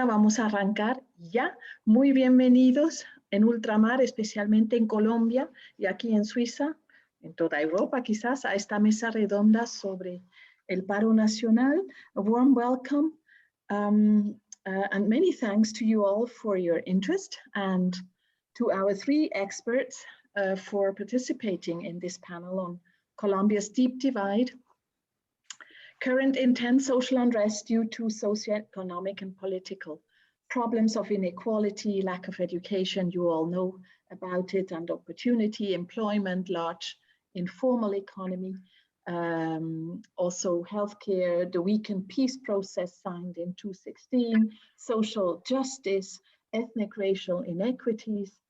ahora vamos a arrancar ya. Muy bienvenidos en ultramar, especialmente en Colombia y aquí en Suiza, en toda Europa quizás, a esta mesa redonda sobre el paro nacional. A warm welcome and many thanks to you all for your interest and to our three experts for participating in this panel on Colombia's deep divide, current intense social unrest due to socioeconomic and political problems of inequality, lack of education, you all know about it, and opportunity, employment, large informal economy, also healthcare, the weakened peace process signed in 2016, social justice, ethnic racial inequities,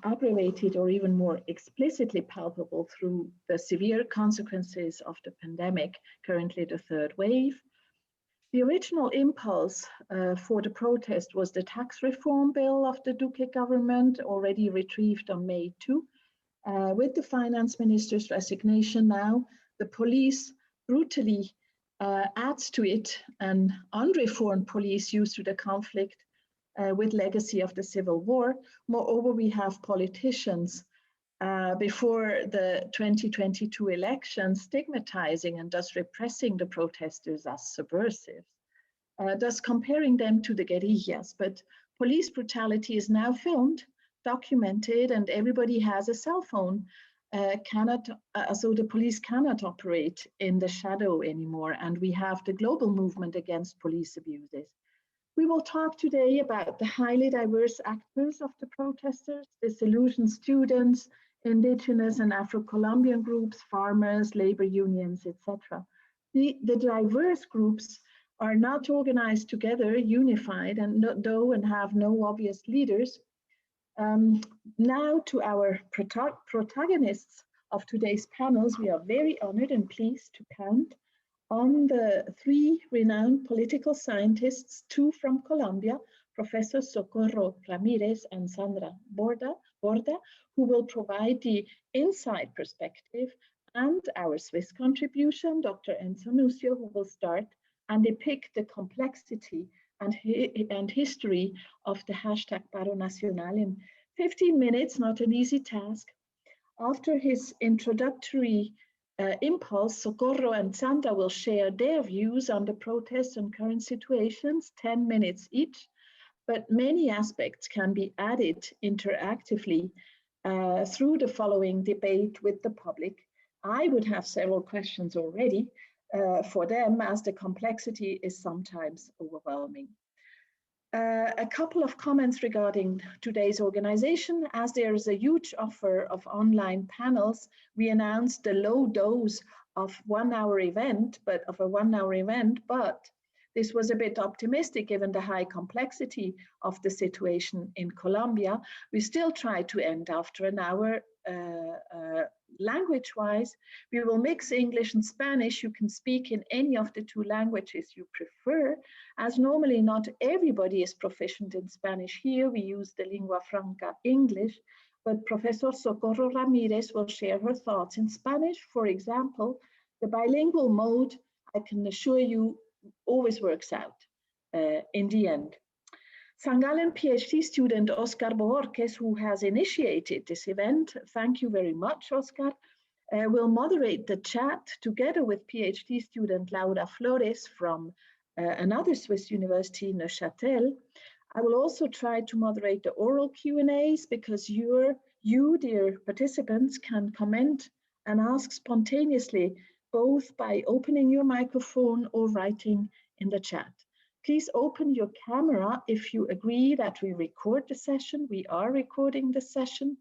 aggravated or even more explicitly palpable through the severe consequences of the pandemic, currently the third wave. The original impulse for the protest was the tax reform bill of the Duque government, already retrieved on May 2. With the finance minister's resignation now, the police brutally adds to it an unreformed police used to the conflict with legacy of the Civil War. Moreover, we have politicians before the 2022 election stigmatizing and thus repressing the protesters as subversives, thus comparing them to the guerrillas. But police brutality is now filmed, documented, and everybody has a cell phone. So the police cannot operate in the shadow anymore, and we have the global movement against police abuses. We will talk today about the highly diverse actors of the protesters, disillusioned students, indigenous and Afro-Colombian groups, farmers, labor unions, etc. The diverse groups are not organized together, unified, and have no obvious leaders. Now to our protagonists of today's panels, we are very honored and pleased to count on the three renowned political scientists, two from Colombia, Professor Socorro Ramirez and Sandra Borda, who will provide the inside perspective, and our Swiss contribution, Dr. Enzo Nucio, who will start and depict the complexity and history of the hashtag Paro Nacional in 15 minutes, not an easy task. After his introductory impulse, Socorro and Sandra will share their views on the protests and current situations, 10 minutes each, but many aspects can be added interactively through the following debate with the public. I would have several questions already for them, as the complexity is sometimes overwhelming. A couple of comments regarding today's organization. As there is a huge offer of online panels, we announced the low dose of a 1 hour event, but this was a bit optimistic given the high complexity of the situation in Colombia. We still try to end after an hour. Language-wise, we will mix English and Spanish. You can speak in any of the two languages you prefer, as normally not everybody is proficient in Spanish here. We use the lingua franca English, but Professor Socorro Ramirez will share her thoughts in Spanish. For example, the bilingual mode, I can assure you, always works out in the end. St. Gallen PhD student Oscar Bohorquez, who has initiated this event, thank you very much, Oscar, will moderate the chat together with PhD student Laura Flores from another Swiss university, Neuchâtel. I will also try to moderate the oral Q&As because you, dear participants, can comment and ask spontaneously, both by opening your microphone or writing in the chat. Please open your camera if you agree that we record the session. We are recording the session.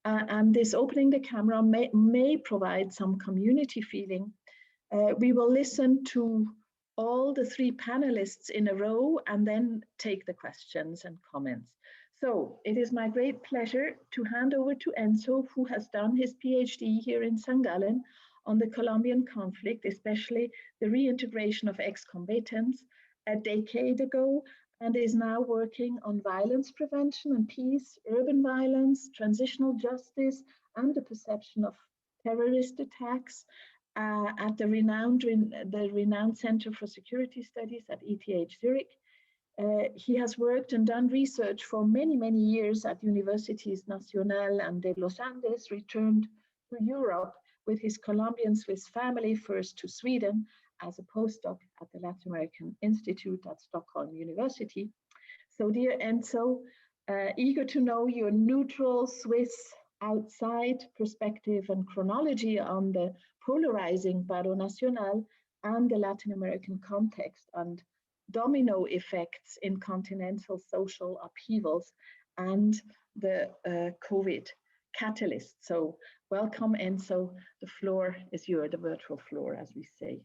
And this opening the camera may provide some community feeling. We will listen to all the three panelists in a row and then take the questions and comments. So it is my great pleasure to hand over to Enzo, who has done his PhD here in St. Gallen on the Colombian conflict, especially the reintegration of ex-combatants a decade ago, and is now working on violence prevention and peace, urban violence, transitional justice, and the perception of terrorist attacks at the renowned Center for Security Studies at ETH Zurich. He has worked and done research for many, many years at Universities Nacional and de los Andes, returned to Europe with his Colombian-Swiss family, first to Sweden as a postdoc at the Latin American Institute at Stockholm University. So dear Enzo, eager to know your neutral Swiss outside perspective and chronology on the polarizing Paro Nacional and the Latin American context and domino effects in continental social upheavals and the COVID catalyst. So welcome, Enzo. The floor is yours, the virtual floor, as we say.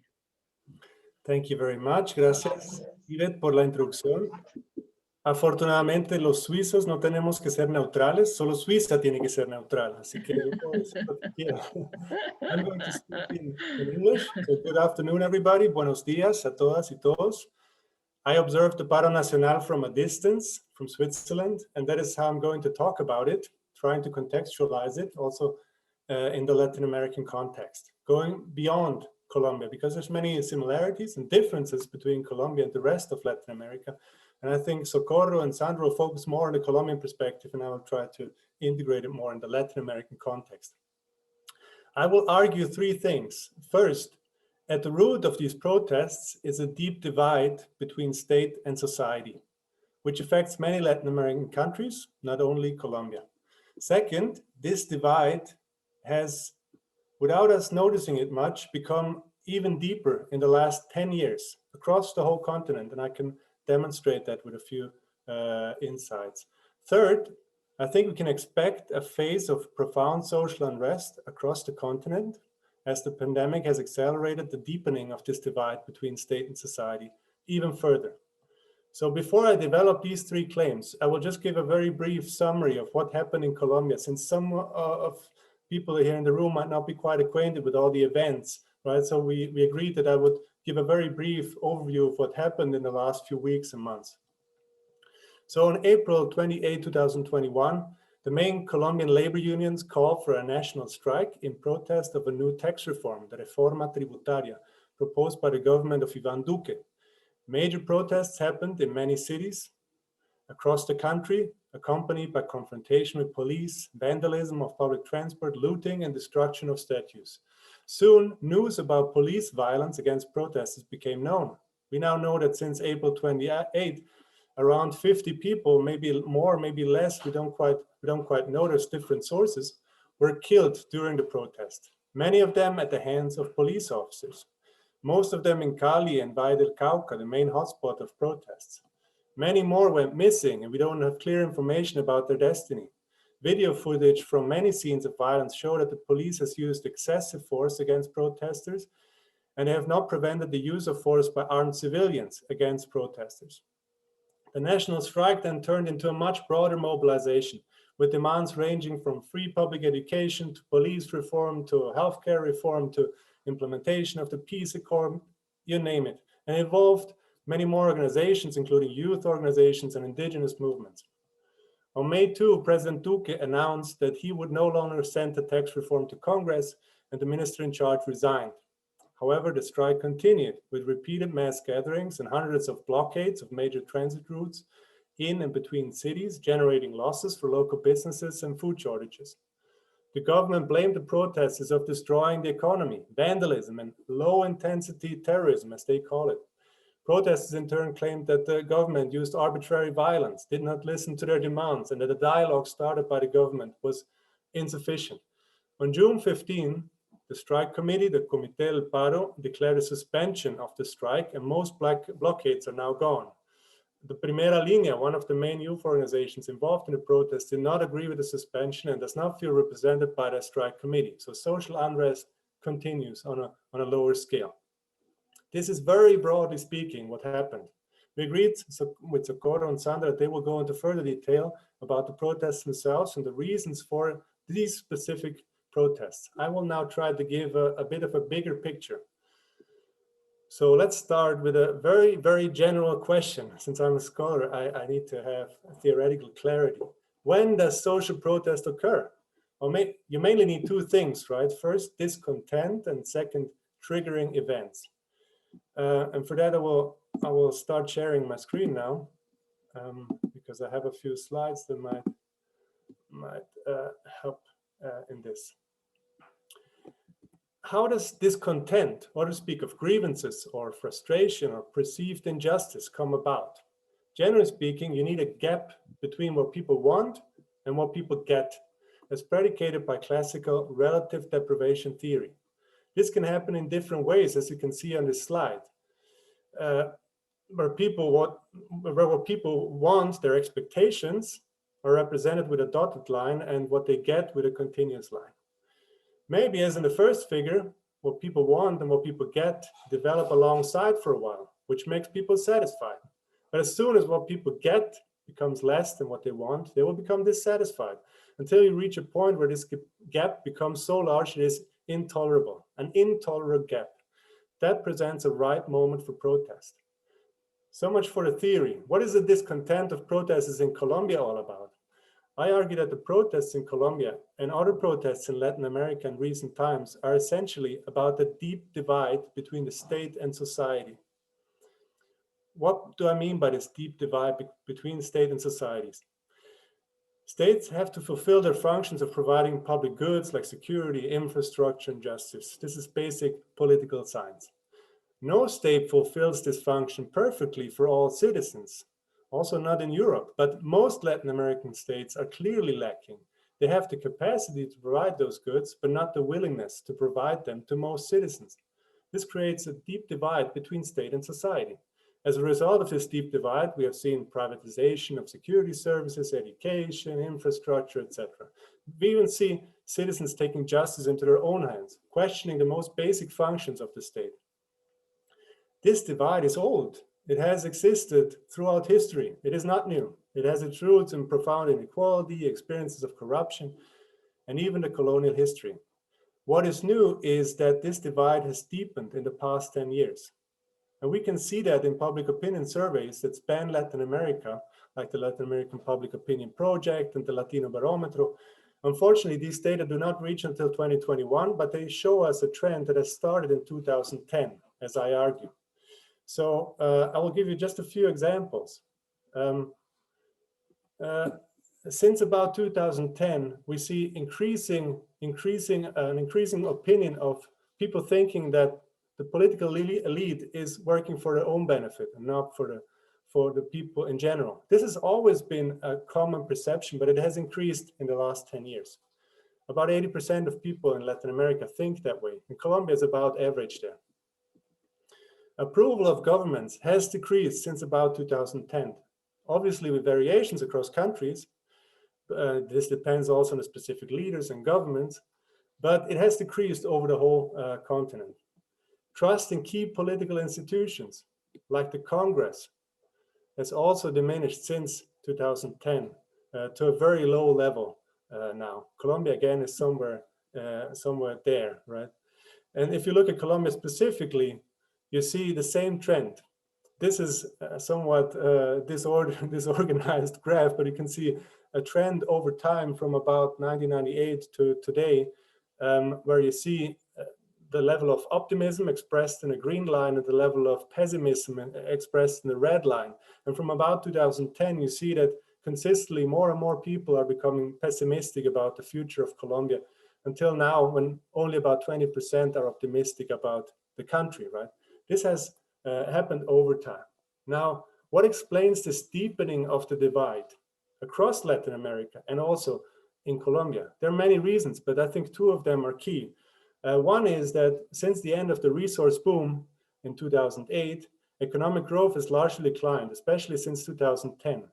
Thank you very much. Gracias, Ivette, por la introducción. Afortunadamente, los suizos no tenemos que ser neutrales, solo Suiza tiene que ser neutral. Así que yo puedo decir lo que quiero. I'm going to speak in English. So good afternoon, everybody. Buenos días a todas y todos. I observed the Paro Nacional from a distance, from Switzerland, and that is how I'm going to talk about it, trying to contextualize it also in the Latin American context, going beyond Colombia, because there's many similarities and differences between Colombia and the rest of Latin America. And I think Socorro and Sandro will focus more on the Colombian perspective, and I will try to integrate it more in the Latin American context. I will argue three things. First, at the root of these protests is a deep divide between state and society, which affects many Latin American countries, not only Colombia. Second, this divide has, without us noticing it much, become even deeper in the last 10 years across the whole continent, and I can demonstrate that with a few insights. Third, I think we can expect a phase of profound social unrest across the continent as the pandemic has accelerated the deepening of this divide between state and society even further. So before I develop these three claims, I will just give a very brief summary of what happened in Colombia, since some of people here in the room might not be quite acquainted with all the events, right? So we agreed that I would give a very brief overview of what happened in the last few weeks and months. So on April 28, 2021, the main Colombian labor unions called for a national strike in protest of a new tax reform, the Reforma Tributaria, proposed by the government of Iván Duque. Major protests happened in many cities across the country, accompanied by confrontation with police, vandalism of public transport, looting, and destruction of statues. Soon, news about police violence against protesters became known. We now know that since April 28, around 50 people, maybe more, maybe less, we don't quite know, there's different sources, were killed during the protest. Many of them at the hands of police officers. Most of them in Cali and Valle del Cauca, the main hotspot of protests. Many more went missing, and we don't have clear information about their destiny. Video footage from many scenes of violence show that the police has used excessive force against protesters, and they have not prevented the use of force by armed civilians against protesters. The national strike then turned into a much broader mobilization, with demands ranging from free public education to police reform to healthcare reform to implementation of the peace accord, you name it. And it involved many more organizations, including youth organizations and indigenous movements. On May 2, President Duque announced that he would no longer send the tax reform to Congress, and the minister in charge resigned. However, the strike continued with repeated mass gatherings and hundreds of blockades of major transit routes in and between cities, generating losses for local businesses and food shortages. The government blamed the protesters of destroying the economy, vandalism, and low-intensity terrorism, as they call it. Protesters in turn claimed that the government used arbitrary violence, did not listen to their demands, and that the dialogue started by the government was insufficient. On June 15, the strike committee, the Comité del Paro, declared a suspension of the strike, and most blockades are now gone. The Primera Línea, one of the main youth organizations involved in the protest, did not agree with the suspension and does not feel represented by the strike committee. So social unrest continues on a lower scale. This is very broadly speaking what happened. We agreed with Socorro and Sandra that they will go into further detail about the protests themselves and the reasons for these specific protests. I will now try to give a bit of a bigger picture. So let's start with a very, very general question. Since I'm a scholar, I need to have theoretical clarity. When does social protest occur? Well, you mainly need two things, right? First, discontent, and second, triggering events. And for that, I will start sharing my screen now. because I have a few slides that might help in this. How does discontent, or to speak of grievances or frustration or perceived injustice, come about? Generally speaking, you need a gap between what people want and what people get, as predicated by classical relative deprivation theory. This can happen in different ways, as you can see on this slide, where what people want, their expectations, are represented with a dotted line, and what they get with a continuous line. Maybe, as in the first figure, what people want and what people get develop alongside for a while, which makes people satisfied. But as soon as what people get becomes less than what they want, they will become dissatisfied, until you reach a point where this gap becomes so large it is intolerable, an intolerable gap. That presents a right moment for protest. So much for the theory. What is the discontent of protesters in Colombia all about? I argue that the protests in Colombia and other protests in Latin America in recent times are essentially about the deep divide between the state and society. What do I mean by this deep divide between state and societies? States have to fulfill their functions of providing public goods like security, infrastructure, and justice. This is basic political science. No state fulfills this function perfectly for all citizens. Also not in Europe, but most Latin American states are clearly lacking. They have the capacity to provide those goods, but not the willingness to provide them to most citizens. This creates a deep divide between state and society. As a result of this deep divide, we have seen privatization of security services, education, infrastructure, etc. We even see citizens taking justice into their own hands, questioning the most basic functions of the state. This divide is old. It has existed throughout history. It is not new. It has its roots in profound inequality, experiences of corruption, and even the colonial history. What is new is that this divide has deepened in the past 10 years. And we can see that in public opinion surveys that span Latin America, like the Latin American Public Opinion Project and the Latino Barometro. Unfortunately, these data do not reach until 2021, but they show us a trend that has started in 2010, as I argue. So I will give you just a few examples. Since about 2010, we see an increasing opinion of people thinking that the political elite is working for their own benefit and not for the people in general. This has always been a common perception, but it has increased in the last 10 years. About 80% of people in Latin America think that way, and Colombia is about average there. Approval of governments has decreased since about 2010, obviously with variations across countries. This depends also on the specific leaders and governments, but it has decreased over the whole continent. Trust in key political institutions, like the Congress, has also diminished since 2010 to a very low level now. Colombia, again, is somewhere there, right? And if you look at Colombia specifically, you see the same trend. This is somewhat disorganized graph, but you can see a trend over time from about 1998 to today, where you see the level of optimism expressed in a green line and the level of pessimism expressed in the red line. And from about 2010, you see that consistently more and more people are becoming pessimistic about the future of Colombia, until now, when only about 20% are optimistic about the country, right? This has happened over time. Now, what explains this deepening of the divide across Latin America and also in Colombia? There are many reasons, but I think two of them are key. One is that since the end of the resource boom in 2008, economic growth has largely declined, especially since 2010.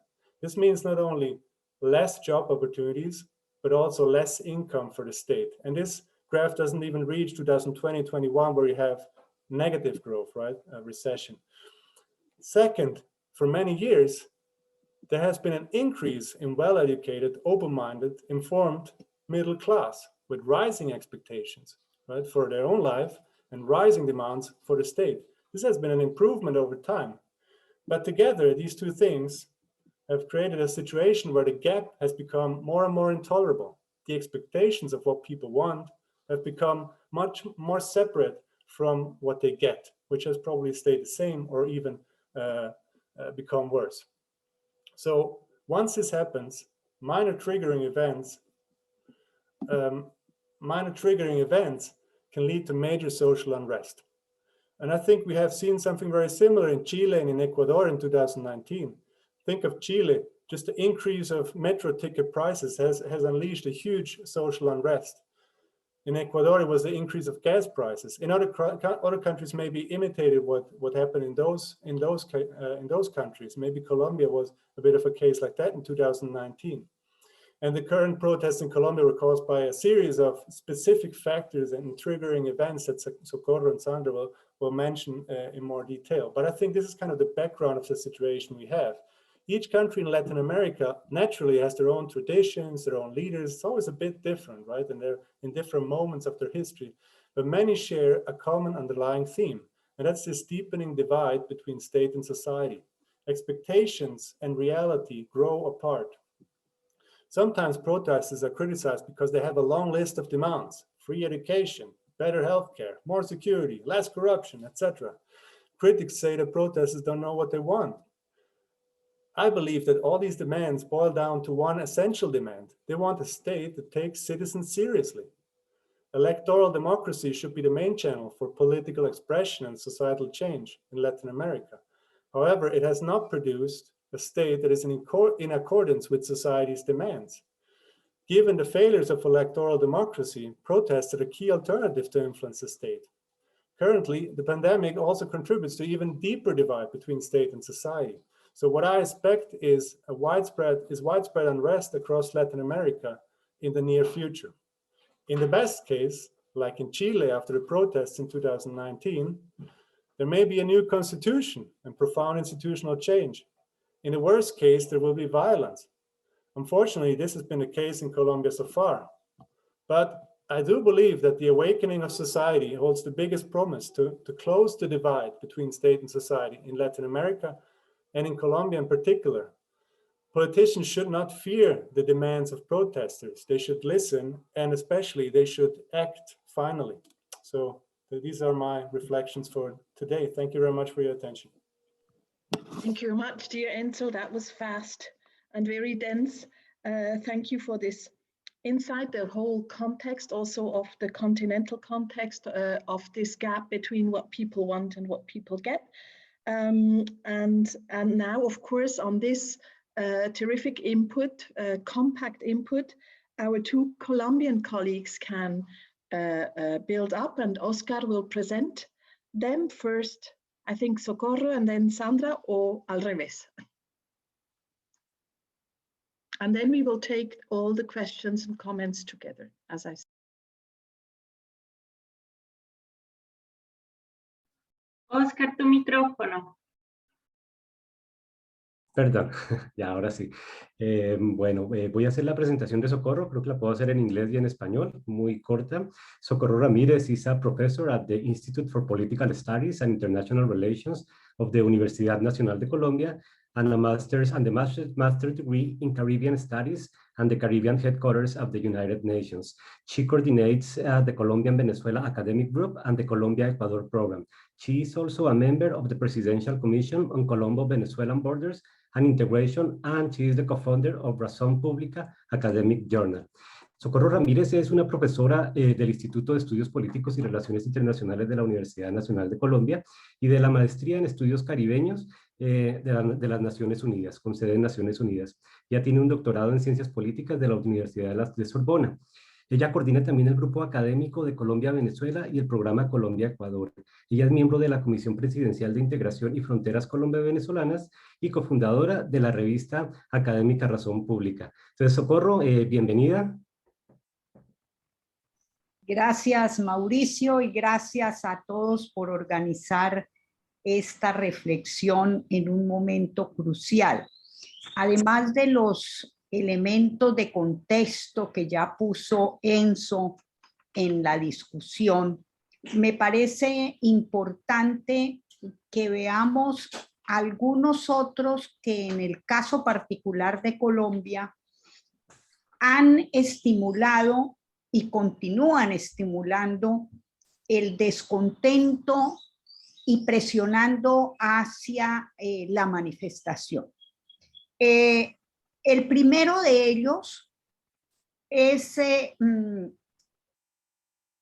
This means not only less job opportunities, but also less income for the state. And this graph doesn't even reach 2020-21, where you have negative growth, right? A recession. Second, for many years, there has been an increase in well-educated, open-minded, informed middle class with rising expectations, right, for their own life and rising demands for the state. This has been an improvement over time. But together, these two things have created a situation where the gap has become more and more intolerable. The expectations of what people want have become much more separate from what they get, which has probably stayed the same or even become worse. So once this happens, minor triggering events can lead to major social unrest. And I think we have seen something very similar in Chile and in Ecuador in 2019. Think of Chile, just the increase of metro ticket prices has unleashed a huge social unrest. In Ecuador, it was the increase of gas prices. In other countries, maybe imitated what happened in those countries. Maybe Colombia was a bit of a case like that in 2019. And the current protests in Colombia were caused by a series of specific factors and triggering events that Socorro and Sandra will mention in more detail. But I think this is kind of the background of the situation we have. Each country in Latin America naturally has their own traditions, their own leaders. It's always a bit different, right? And they're in different moments of their history, but many share a common underlying theme. And that's this deepening divide between state and society. Expectations and reality grow apart. Sometimes protesters are criticized because they have a long list of demands: free education, better healthcare, more security, less corruption, etc. Critics say that protesters don't know what they want. I believe that all these demands boil down to one essential demand. They want a state that takes citizens seriously. Electoral democracy should be the main channel for political expression and societal change in Latin America. However, it has not produced a state that is in accordance with society's demands. Given the failures of electoral democracy, protests are a key alternative to influence the state. Currently, the pandemic also contributes to even deeper divide between state and society. So what I expect is widespread unrest across Latin America in the near future. In the best case, like in Chile after the protests in 2019, there may be a new constitution and profound institutional change. In the worst case, there will be violence. Unfortunately, this has been the case in Colombia so far. But I do believe that the awakening of society holds the biggest promise to close the divide between state and society in Latin America and in Colombia in particular. Politicians should not fear the demands of protesters. They should listen, and especially they should act finally. So these are my reflections for today. Thank you very much for your attention. Thank you very much, dear Enzo. That was fast and very dense. Thank you for this insight, the whole context also of the continental context of this gap between what people want and what people get. And now, of course, on this terrific input, compact input, our two Colombian colleagues can build up, and Oscar will present them first. I think Socorro and then Sandra, or al revés. And then we will take all the questions and comments together, as I said. Oscar, tu micrófono. Perdón, ya ahora sí. Bueno, voy a hacer la presentación de Socorro, creo que la puedo hacer en inglés y en español, muy corta. Socorro Ramírez is a professor at the Institute for Political Studies and International Relations of the Universidad Nacional de Colombia, and a master's degree in Caribbean Studies and the Caribbean headquarters of the United Nations. She coordinates the Colombian-Venezuela Academic Group and the Colombia-Ecuador Program. She is also a member of the Presidential Commission on Colombo-Venezuelan Borders and Integration, and she is the co-founder of Razón Pública Academic Journal. Socorro Ramírez es una profesora del Instituto de Estudios Políticos y Relaciones Internacionales de la Universidad Nacional de Colombia y de la Maestría en Estudios Caribeños de las Naciones Unidas, con sede en Naciones Unidas. Ya tiene un doctorado en Ciencias Políticas de la Universidad de Sorbona. Ella coordina también el Grupo Académico de Colombia-Venezuela y el Programa Colombia-Ecuador. Ella es miembro de la Comisión Presidencial de Integración y Fronteras Colombia-Venezolanas y cofundadora de la revista académica Razón Pública. Entonces, Socorro, bienvenida. Gracias, Mauricio, y gracias a todos por organizar esta reflexión en un momento crucial. Además de los elementos de contexto que ya puso Enzo en la discusión, me parece importante que veamos algunos otros que en el caso particular de Colombia han estimulado y continúan estimulando el descontento y presionando hacia la manifestación. El primero de ellos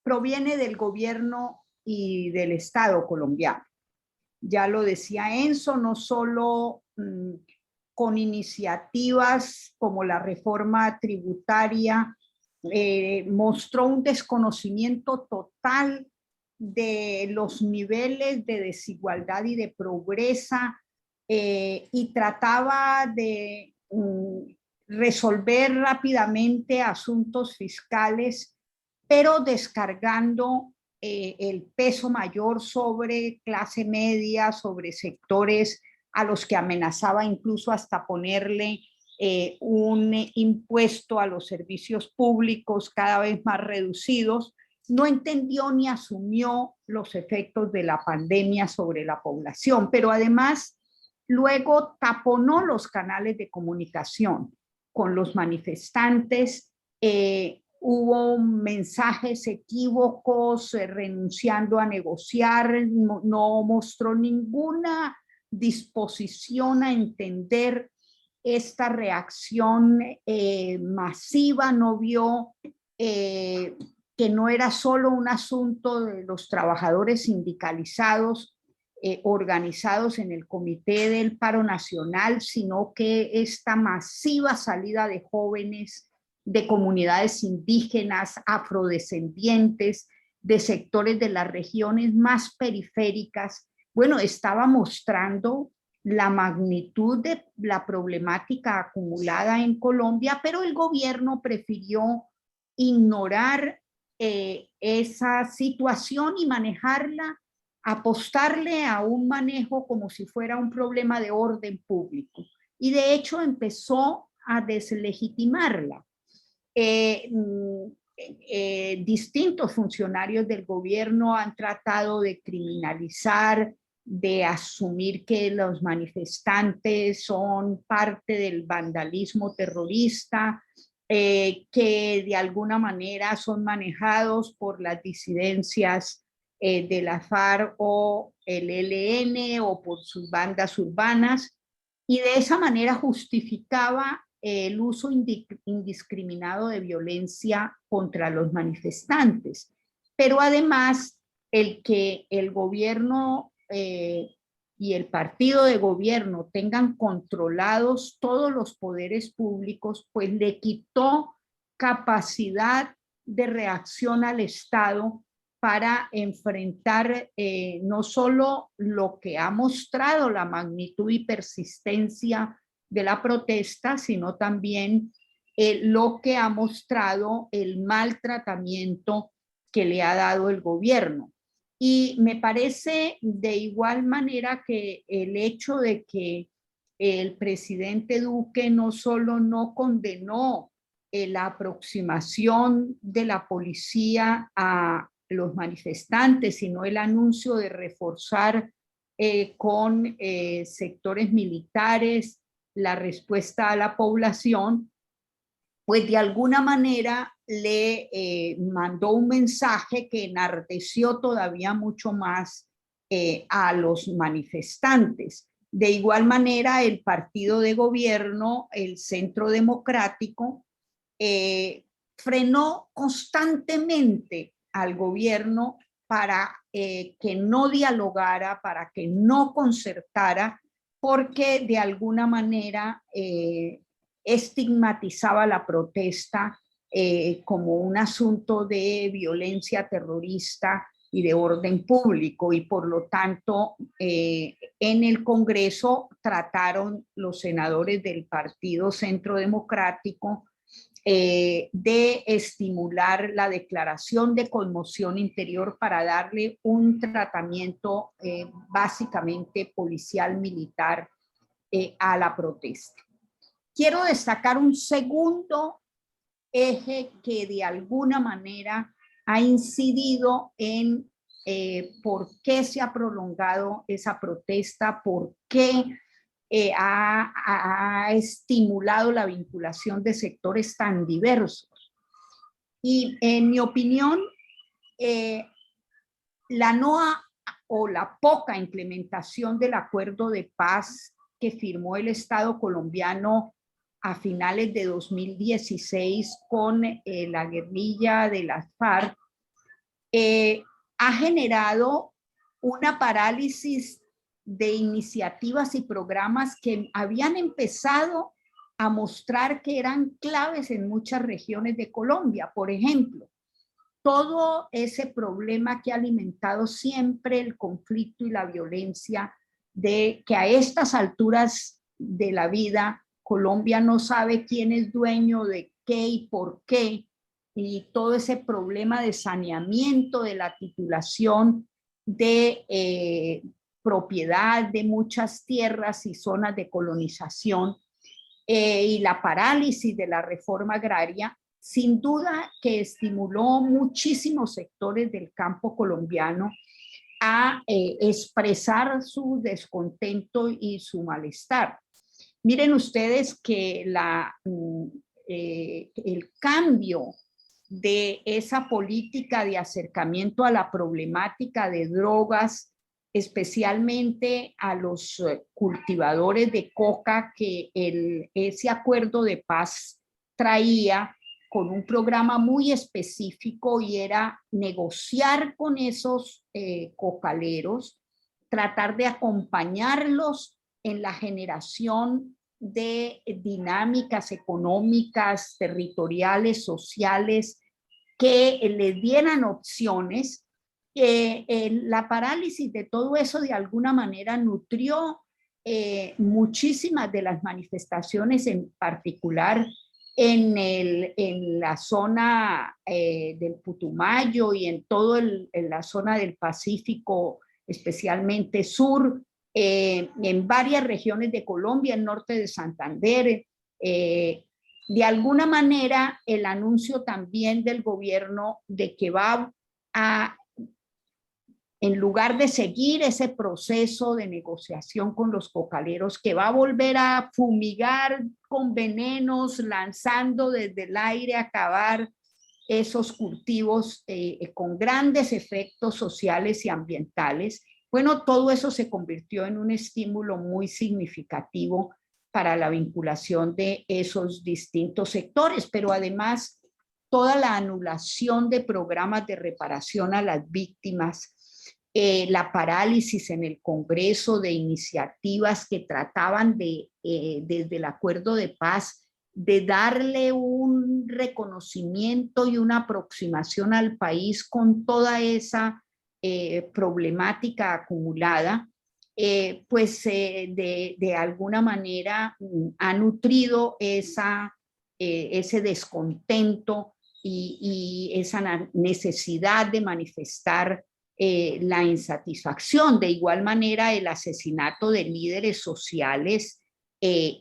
proviene del gobierno y del Estado colombiano. Ya lo decía Enzo, no solo con iniciativas como la reforma tributaria, mostró un desconocimiento total de los niveles de desigualdad y de pobreza, y trataba de resolver rápidamente asuntos fiscales, pero descargando el peso mayor sobre clase media, sobre sectores a los que amenazaba incluso hasta ponerle un impuesto a los servicios públicos cada vez más reducidos. No entendió ni asumió los efectos de la pandemia sobre la población, pero además luego taponó los canales de comunicación con los manifestantes. Hubo mensajes equívocos, renunciando a negociar, no mostró ninguna disposición a entender esta reacción masiva, no vio que no era solo un asunto de los trabajadores sindicalizados organizados en el Comité del Paro Nacional, sino que esta masiva salida de jóvenes de comunidades indígenas, afrodescendientes, de sectores de las regiones más periféricas, bueno, estaba mostrando la magnitud de la problemática acumulada en Colombia, pero el gobierno prefirió ignorar esa situación y manejarla, apostarle a un manejo como si fuera un problema de orden público. Y de hecho empezó a deslegitimarla. Distintos funcionarios del gobierno han tratado de criminalizar, de asumir que los manifestantes son parte del vandalismo terrorista, que de alguna manera son manejados por las disidencias de la FARC o el ELN o por sus bandas urbanas, y de esa manera justificaba el uso indiscriminado de violencia contra los manifestantes. Pero además, el que el gobierno y el partido de gobierno tengan controlados todos los poderes públicos, pues le quitó capacidad de reacción al Estado para enfrentar no solo lo que ha mostrado la magnitud y persistencia de la protesta, sino también lo que ha mostrado el mal tratamiento que le ha dado el gobierno. Y me parece de igual manera que el hecho de que el presidente Duque no solo no condenó la aproximación de la policía a los manifestantes, sino el anuncio de reforzar con sectores militares la respuesta a la población, pues de alguna manera le mandó un mensaje que enardeció todavía mucho más a los manifestantes. De igual manera, el partido de gobierno, el Centro Democrático, frenó constantemente al gobierno para que no dialogara, para que no concertara, porque de alguna manera estigmatizaba la protesta como un asunto de violencia terrorista y de orden público, y por lo tanto en el Congreso trataron los senadores del Partido Centro Democrático de estimular la declaración de conmoción interior para darle un tratamiento básicamente policial militar a la protesta. Quiero destacar un segundo eje que de alguna manera ha incidido en por qué se ha prolongado esa protesta, por qué ha estimulado la vinculación de sectores tan diversos. Y en mi opinión, la poca implementación del acuerdo de paz que firmó el Estado colombiano a finales de 2016 con la guerrilla de las FARC, ha generado una parálisis de iniciativas y programas que habían empezado a mostrar que eran claves en muchas regiones de Colombia. Por ejemplo, todo ese problema que ha alimentado siempre el conflicto y la violencia, de que a estas alturas de la vida Colombia no sabe quién es dueño de qué y por qué, y todo ese problema de saneamiento de la titulación de propiedad de muchas tierras y zonas de colonización, y la parálisis de la reforma agraria, sin duda que estimuló muchísimos sectores del campo colombiano a expresar su descontento y su malestar. Miren ustedes que el cambio de esa política de acercamiento a la problemática de drogas, especialmente a los cultivadores de coca, que ese acuerdo de paz traía con un programa muy específico, y era negociar con esos cocaleros, tratar de acompañarlos en la generación de dinámicas económicas, territoriales, sociales, que les dieran opciones. La parálisis de todo eso de alguna manera nutrió muchísimas de las manifestaciones, en particular en la zona del Putumayo y en la zona del Pacífico, especialmente sur, en varias regiones de Colombia, el norte de Santander. De alguna manera, el anuncio también del gobierno de que va a, en lugar de seguir ese proceso de negociación con los cocaleros, que va a volver a fumigar con venenos, lanzando desde el aire a acabar esos cultivos con grandes efectos sociales y ambientales. Bueno, todo eso se convirtió en un estímulo muy significativo para la vinculación de esos distintos sectores, pero además toda la anulación de programas de reparación a las víctimas, la parálisis en el Congreso de iniciativas que trataban de, desde el acuerdo de paz, de darle un reconocimiento y una aproximación al país con toda esa problemática acumulada, de alguna manera ha nutrido ese descontento y esa necesidad de manifestar la insatisfacción. De igual manera, el asesinato de líderes sociales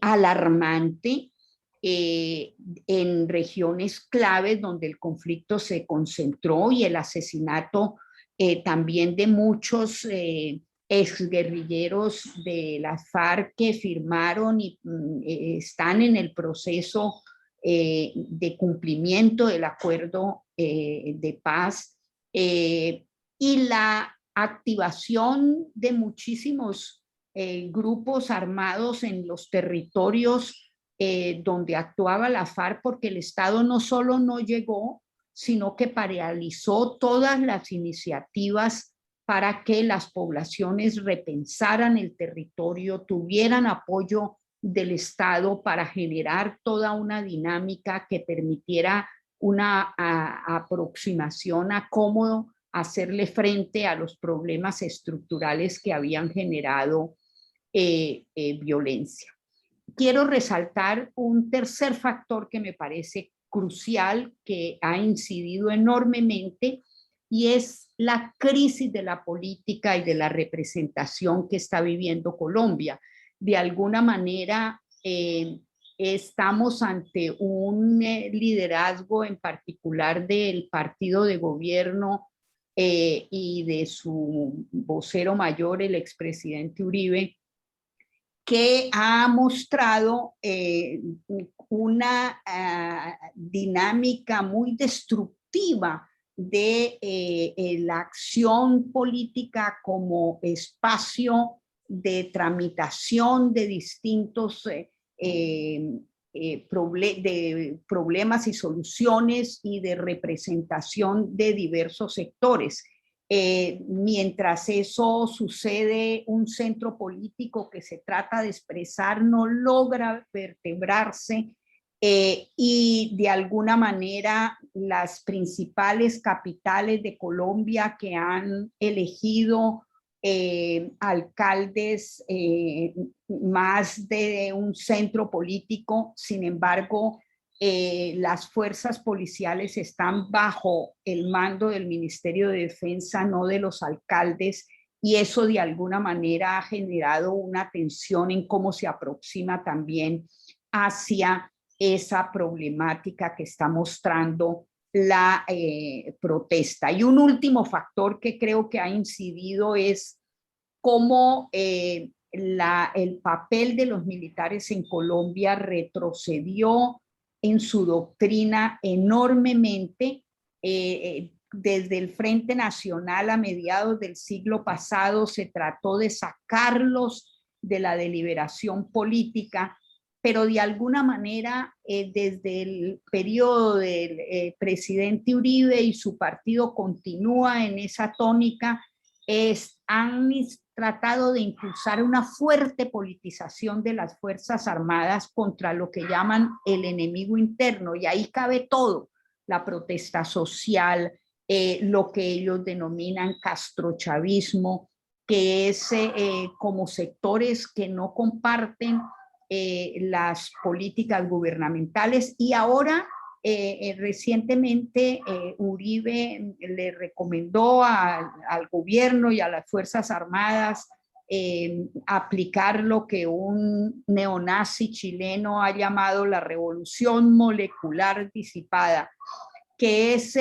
alarmante en regiones claves donde el conflicto se concentró, y el asesinato también de muchos exguerrilleros de las FARC que firmaron y están en el proceso de cumplimiento del acuerdo de paz, y la activación de muchísimos grupos armados en los territorios donde actuaba la FARC, porque el Estado no solo no llegó, sino que paralizó todas las iniciativas para que las poblaciones repensaran el territorio, tuvieran apoyo del Estado para generar toda una dinámica que permitiera una aproximación a cómo hacerle frente a los problemas estructurales que habían generado violencia. Quiero resaltar un tercer factor que me parece crucial, que ha incidido enormemente, y es la crisis de la política y de la representación que está viviendo Colombia. De alguna manera, estamos ante un liderazgo en particular del partido de gobierno y de su vocero mayor, el expresidente Uribe, que ha mostrado una dinámica muy destructiva de la acción política como espacio de tramitación de distintos problemas y soluciones y de representación de diversos sectores. Mientras eso sucede, un centro político que se trata de expresar no logra vertebrarse y de alguna manera las principales capitales de Colombia que han elegido alcaldes más de un centro político, sin embargo, las fuerzas policiales están bajo el mando del Ministerio de Defensa, no de los alcaldes, y eso de alguna manera ha generado una tensión en cómo se aproxima también hacia esa problemática que está mostrando la protesta. Y un último factor que creo que ha incidido es cómo el papel de los militares en Colombia retrocedió en su doctrina enormemente. Desde el Frente Nacional a mediados del siglo pasado se trató de sacarlos de la deliberación política, pero de alguna manera desde el periodo del presidente Uribe y su partido continúa en esa tónica, han tratado de impulsar una fuerte politización de las Fuerzas Armadas contra lo que llaman el enemigo interno, y ahí cabe todo, la protesta social, lo que ellos denominan castrochavismo, que es como sectores que no comparten las políticas gubernamentales. Y ahora recientemente Uribe le recomendó al gobierno y a las Fuerzas Armadas aplicar lo que un neonazi chileno ha llamado la revolución molecular disipada, que es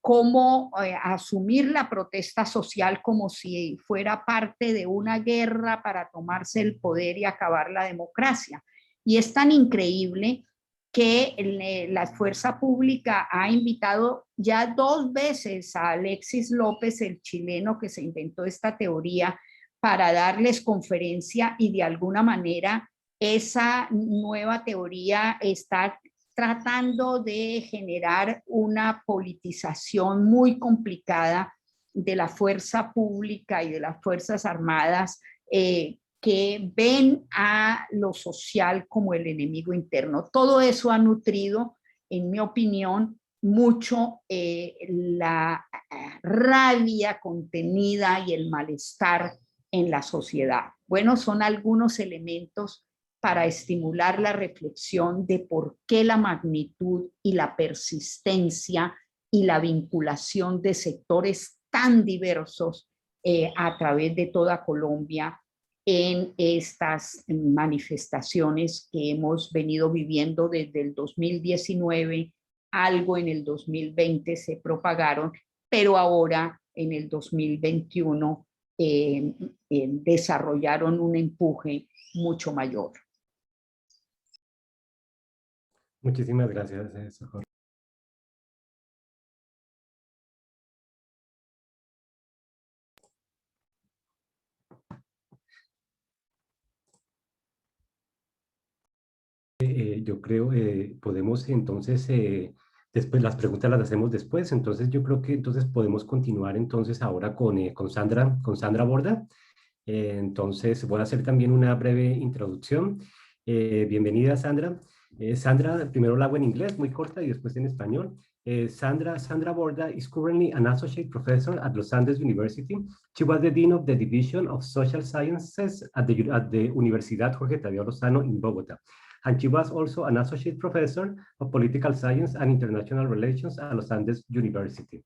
cómo asumir la protesta social como si fuera parte de una guerra para tomarse el poder y acabar la democracia. Y es tan increíble que la fuerza pública ha invitado ya 2 veces a Alexis López, el chileno que se inventó esta teoría, para darles conferencia, y de alguna manera esa nueva teoría está tratando de generar una politización muy complicada de la fuerza pública y de las Fuerzas Armadas, que ven a lo social como el enemigo interno. Todo eso ha nutrido, en mi opinión, mucho la rabia contenida y el malestar en la sociedad. Bueno, son algunos elementos para estimular la reflexión de por qué la magnitud y la persistencia y la vinculación de sectores tan diversos a través de toda Colombia en estas manifestaciones que hemos venido viviendo desde el 2019, algo en el 2020 se propagaron, pero ahora en el 2021 desarrollaron un empuje mucho mayor. Muchísimas gracias, Socorro. Yo creo podemos entonces, después las preguntas las hacemos después, entonces yo creo que entonces podemos continuar entonces ahora con Sandra Borda. Entonces voy a hacer también una breve introducción. Bienvenida, Sandra. Sandra, primero la hago en inglés, muy corta, y después en español. Sandra Borda is currently an associate professor at Los Andes University. She was the dean of the Division of Social Sciences at the Universidad Jorge Tadeo Lozano in Bogota. And she was also an associate professor of political science and international relations at Los Andes University.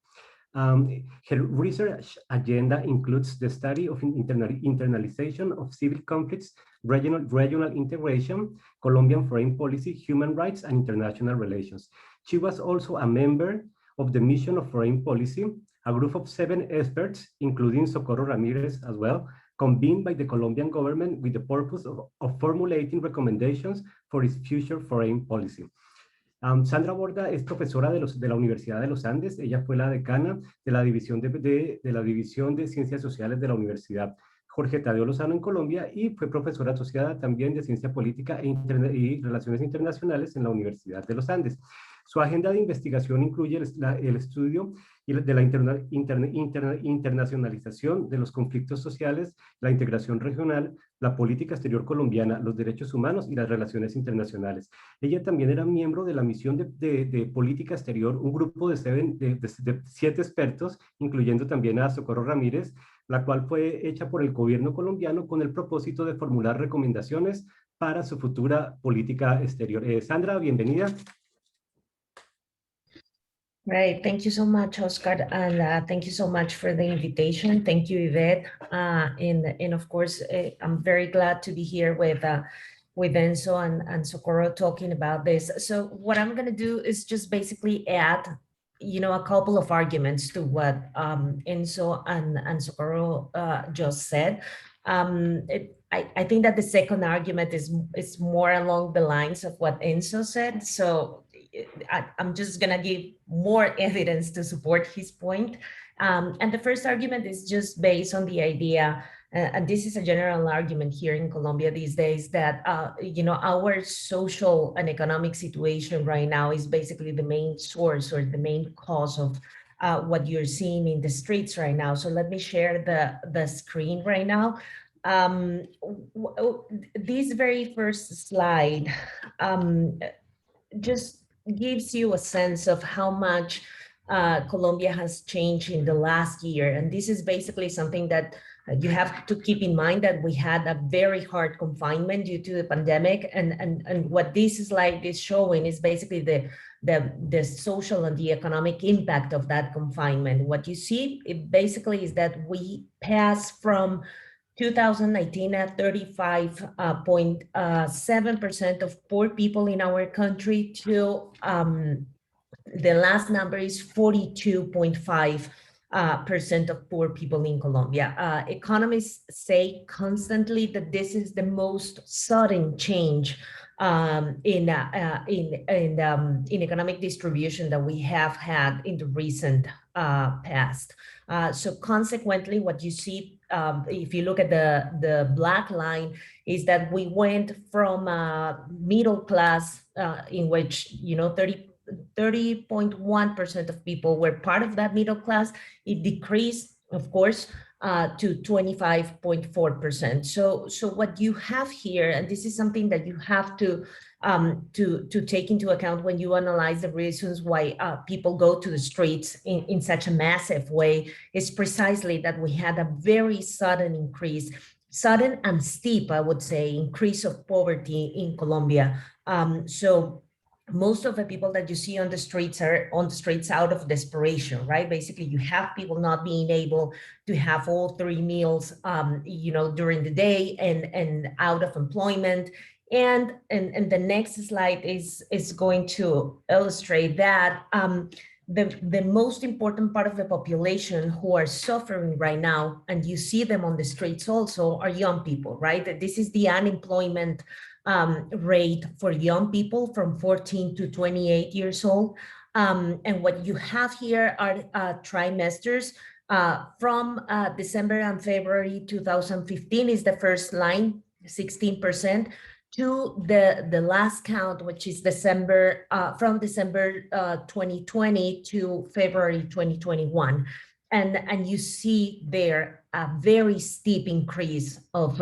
Her research agenda includes the study of internalization of civil conflicts, regional integration, Colombian foreign policy, human rights, and international relations. She was also a member of the Mission of Foreign Policy, a group of 7 experts, including Socorro Ramirez as well, convened by the Colombian government with the purpose of formulating recommendations for its future foreign policy. Sandra Borda es profesora de la Universidad de los Andes. Ella fue la decana de la División de Ciencias Sociales de la Universidad Jorge Tadeo Lozano en Colombia y fue profesora asociada también de Ciencia Política y Relaciones Internacionales en la Universidad de los Andes. Su agenda de investigación incluye el estudio de la internacionalización de los conflictos sociales, la integración regional, la política exterior colombiana, los derechos humanos y las relaciones internacionales. Ella también era miembro de la misión de política exterior, un grupo de 7 expertos, incluyendo también a Socorro Ramírez, la cual fue hecha por el gobierno colombiano con el propósito de formular recomendaciones para su futura política exterior. Sandra, bienvenida. Right. Thank you so much, Oscar, and thank you so much for the invitation. Thank you, Yvette, and of course, I'm very glad to be here with Enzo and Socorro talking about this. So what I'm going to do is just basically add, a couple of arguments to what Enzo and Socorro just said. I think that the second argument is more along the lines of what Enzo said. So I'm just going to give more evidence to support his point. And the first argument is just based on the idea, and this is a general argument here in Colombia these days, that, our social and economic situation right now is basically the main source or the main cause of what you're seeing in the streets right now. So let me share the screen right now. This very first slide just gives you a sense of how much Colombia has changed in the last year. And this is basically something that you have to keep in mind, that we had a very hard confinement due to the pandemic. And what this slide is showing is basically the social and the economic impact of that confinement. What you see, it basically is that we pass from 2019 at 35.7% of poor people in our country to the last number is 42.5% of poor people in Colombia. Economists say constantly that this is the most sudden change in economic distribution that we have had in the recent past. So consequently, what you see, if you look at the black line, is that we went from middle class in which 30.1% of people were part of that middle class. It decreased, of course, to 25.4%. So what you have here, and this is something that you have to take into account when you analyze the reasons why people go to the streets in such a massive way, is precisely that we had a very sudden increase, sudden and steep, I would say, increase of poverty in Colombia. So most of the people that you see on the streets are on the streets out of desperation, right? Basically, you have people not being able to have all 3 meals, during the day, and out of employment. And the next slide is going to illustrate that the most important part of the population who are suffering right now, and you see them on the streets also, are young people, right? This is the unemployment rate for young people from 14 to 28 years old. And what you have here are trimesters from December and February 2015 is the first line, 16%, to the last count, which is December, from December 2020 to February 2021. And you see there a very steep increase of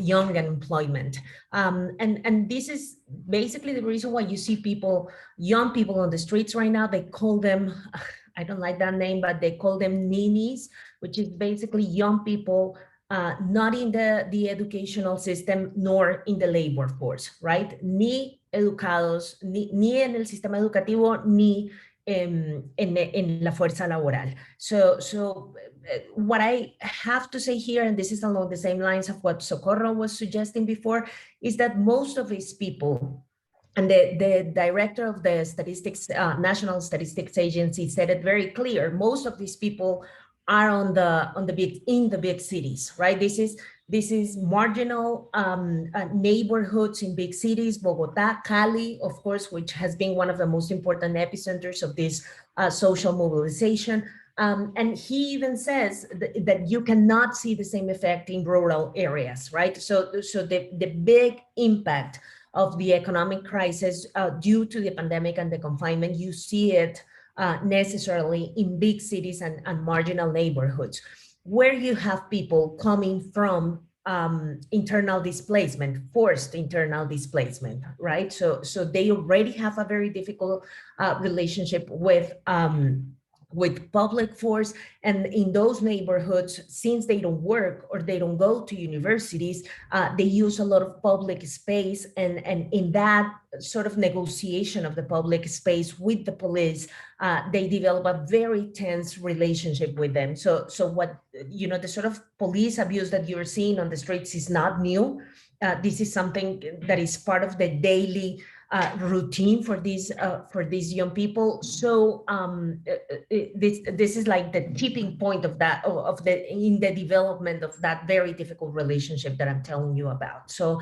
young unemployment. And this is basically the reason why you see young people on the streets right now. They call them, I don't like that name, but they call them ninis, which is basically young people not in the educational system nor in the labor force, right? Ni educados, ni en el sistema educativo, ni en la fuerza laboral. So what I have to say here, and this is along the same lines of what Socorro was suggesting before, is that most of these people, and the director of the statistics, National Statistics Agency said it very clear, most of these people are in the big cities, right? This is marginal neighborhoods in big cities, Bogota, Cali, of course, which has been one of the most important epicenters of this social mobilization. And he even says that you cannot see the same effect in rural areas, right? So the big impact of the economic crisis due to the pandemic and the confinement, you see it necessarily in big cities and marginal neighborhoods, where you have people coming from internal displacement, forced internal displacement, right? So they already have a very difficult relationship with public force, and in those neighborhoods, since they don't work or they don't go to universities, they use a lot of public space, and in that sort of negotiation of the public space with the police, they develop a very tense relationship with them. So what, you know, the sort of police abuse that you're seeing on the streets is not new. This is something that is part of the daily routine for these young people. So this is like the tipping point of that, in the development of that very difficult relationship that I'm telling you about. So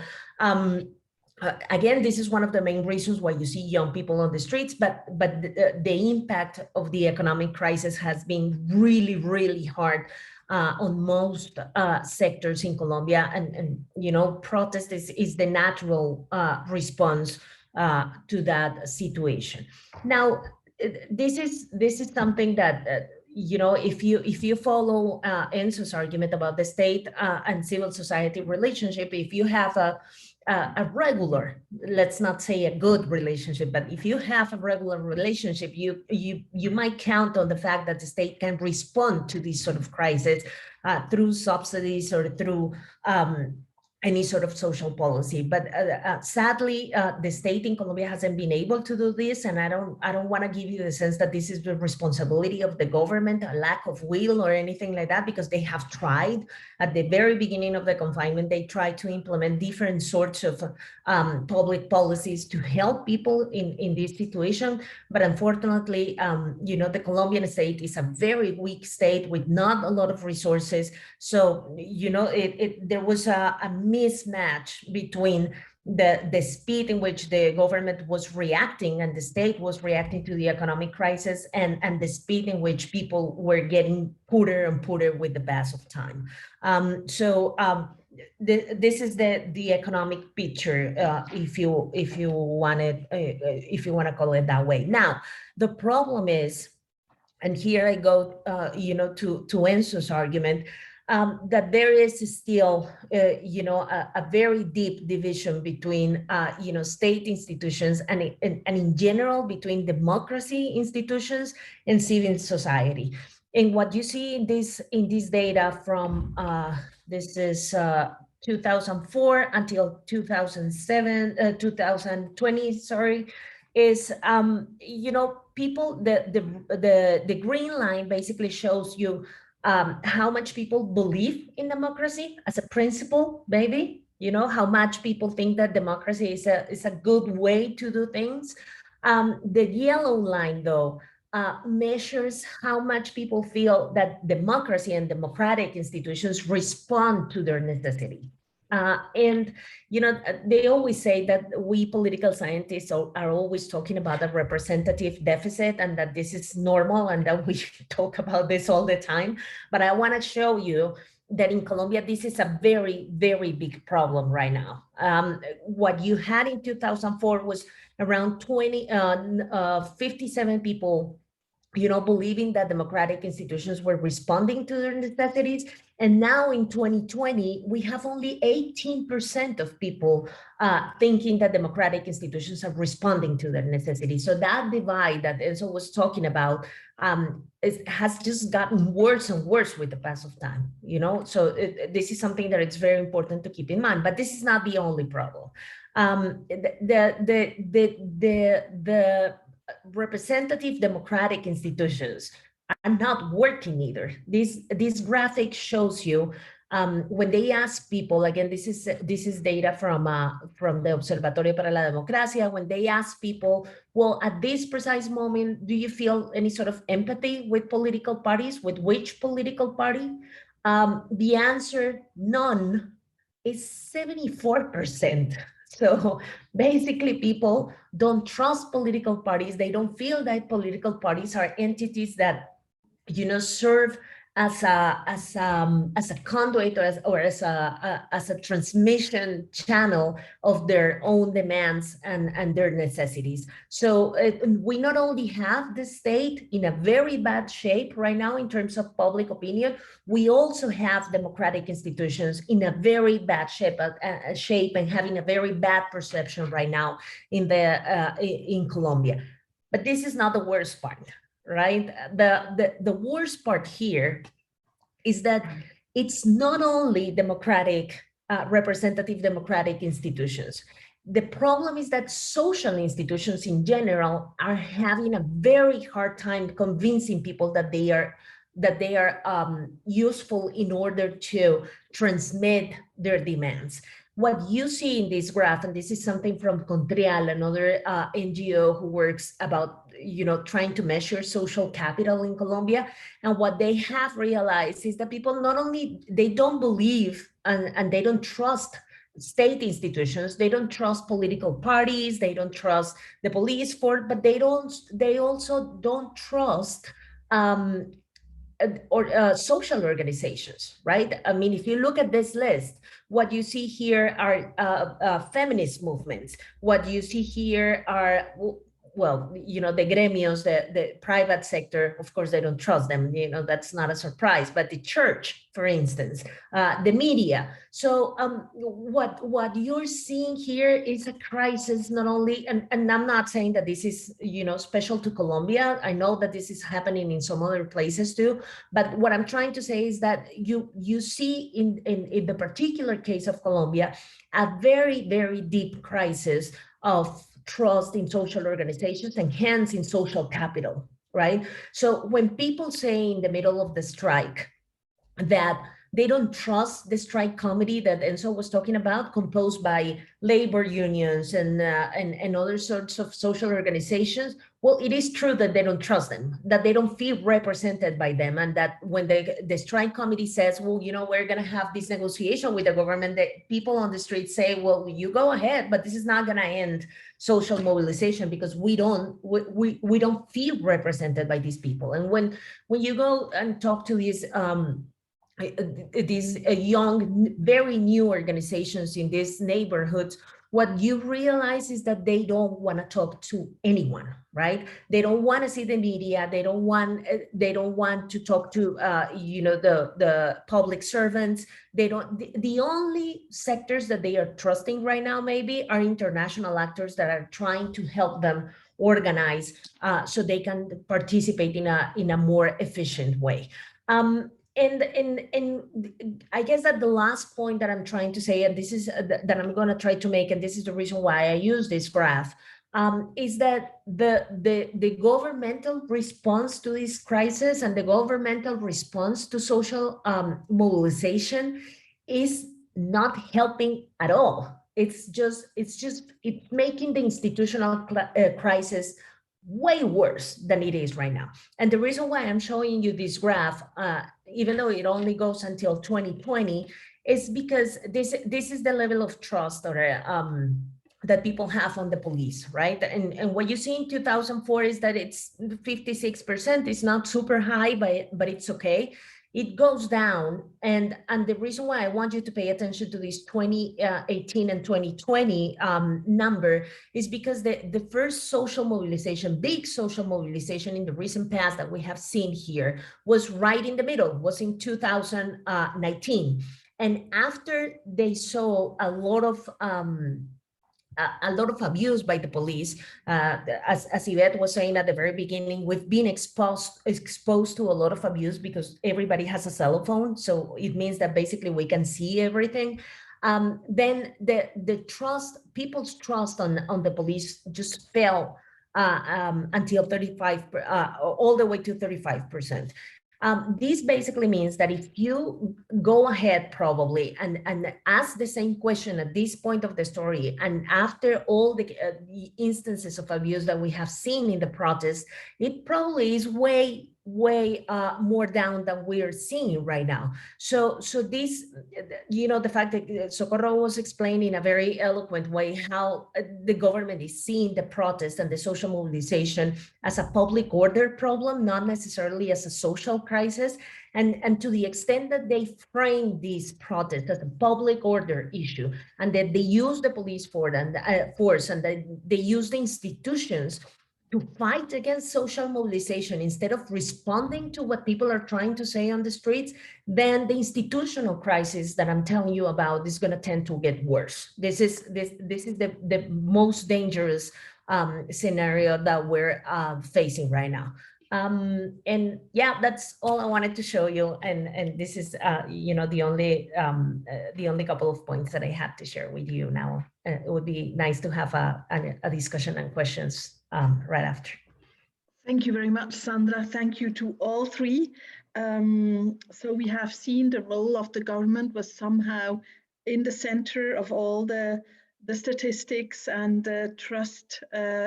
again, this is one of the main reasons why you see young people on the streets, but the impact of the economic crisis has been really, really hard on most sectors in Colombia, and you know, protest is the natural response to that situation. Now, this is something that you know, if you follow Enzo's argument about the state and civil society relationship, if you have a regular, let's not say a good relationship, but if you have a regular relationship, you might count on the fact that the state can respond to this sort of crisis through subsidies or through any sort of social policy. But sadly, the state in Colombia hasn't been able to do this, and I don't want to give you the sense that this is the responsibility of the government, a lack of will or anything like that, because they have tried. At the very beginning of the confinement, they tried to implement different sorts of public policies to help people in this situation. But unfortunately, you know, the Colombian state is a very weak state with not a lot of resources. So, you know, there was a mismatch between the speed in which the government was reacting and the state was reacting to the economic crisis, and the speed in which people were getting poorer and poorer with the pass of time. This is the economic picture, if you want to call it that way. Now, the problem is, and here I go, you know, to Enzo's argument, that there is still, you know, a very deep division between, you know, state institutions and in general between democracy institutions and civil society. And what you see in this data from, this is 2004 until 2020, sorry, is, you know, people, the green line basically shows you how much people believe in democracy as a principle, maybe, you know, how much people think that democracy is a good way to do things. The yellow line, though, measures how much people feel that democracy and democratic institutions respond to their necessity. And, you know, they always say that we political scientists are always talking about a representative deficit and that this is normal and that we talk about this all the time. But I want to show you that in Colombia, this is a very, very big problem right now. What you had in 2004 was around 57 people, you know, believing that democratic institutions were responding to their necessities. And now in 2020, we have only 18% of people thinking that democratic institutions are responding to their necessities. So that divide that Enzo was talking about has just gotten worse and worse with the pass of time, you know? So this is something that it's very important to keep in mind, but this is not the only problem. The representative democratic institutions are not working either. This graphic shows you when they ask people, again, this is data from the Observatorio para la Democracia, when they ask people, well, at this precise moment, do you feel any sort of empathy with political parties? With which political party? The answer, none, is 74%. So basically, people don't trust political parties. They don't feel that political parties are entities that serve as a conduit or as a transmission channel of their own demands and their necessities. So we not only have the state in a very bad shape right now in terms of public opinion, we also have democratic institutions in a very bad shape and having a very bad perception right now in Colombia. But this is not the worst part. Right? The worst part here is that it's not only representative democratic institutions. The problem is that social institutions in general are having a very hard time convincing people that they are useful in order to transmit their demands. What you see in this graph, and this is something from Contrial, another NGO who works about trying to measure social capital in Colombia, and what they have realized is that people not only, they don't believe and they don't trust state institutions, they don't trust political parties, they don't trust the police but they also don't trust social organizations, right? I mean, if you look at this list, what you see here are feminist movements. What you see here are, well, the gremios, the private sector, of course, they don't trust them, that's not a surprise, but the church, for instance, the media. So what you're seeing here is a crisis, not only, and I'm not saying that this is, special to Colombia. I know that this is happening in some other places too, but what I'm trying to say is that you see in the particular case of Colombia, a very, very deep crisis of trust in social organizations and hence in social capital, right? So when people say in the middle of the strike that they don't trust the strike committee that Enzo was talking about, composed by labor unions and other sorts of social organizations, well, it is true that they don't trust them, that they don't feel represented by them, and that when the strike committee says, well, we're going to have this negotiation with the government, the people on the street say, well, you go ahead, but this is not going to end social mobilization because we don't feel represented by these people. And when you go and talk to these young, very new organizations in these neighborhoods, what you realize is that they don't want to talk to anyone, right? They don't want to see the media. They don't want to talk to the public servants. The only sectors that they are trusting right now maybe are international actors that are trying to help them organize so they can participate in a more efficient way. And I guess that the last point that I'm trying to say, and this is that I'm going to try to make, and this is the reason why I use this graph, is that the governmental response to this crisis and the governmental response to social mobilization is not helping at all. It's making the institutional crisis way worse than it is right now. And the reason why I'm showing you this graph, even though it only goes until 2020, is because this is the level of trust or that people have on the police, right? And what you see in 2004 is that it's 56%. It's not super high, but it's okay. It goes down, and the reason why I want you to pay attention to this 2018 and 2020 number is because the first social mobilization, big social mobilization in the recent past that we have seen here was right in the middle, was in 2019. And after they saw a lot of abuse by the police, as Yvette was saying at the very beginning, we've been exposed to a lot of abuse because everybody has a cell phone. So it means that basically we can see everything. Then the trust, people's trust on the police just fell until 35, all the way to 35%. This basically means that if you go ahead probably and ask the same question at this point of the story, and after all the instances of abuse that we have seen in the protests, it probably is way way more down than we're seeing right now. So this, you know, the fact that Socorro was explaining in a very eloquent way how the government is seeing the protest and the social mobilization as a public order problem, not necessarily as a social crisis. And to the extent that they frame these protests as a public order issue, and that they use the police force and that they use the institutions to fight against social mobilization instead of responding to what people are trying to say on the streets, then the institutional crisis that I'm telling you about is going to tend to get worse. This is the most dangerous scenario that we're facing right now. And yeah, that's all I wanted to show you. And this is, you know, the only couple of points that I had to share with you now. It would be nice to have a discussion and questions right after. Thank you very much, Sandra. Thank you to all three. So we have seen the role of the government was somehow in the center of all the statistics and the trust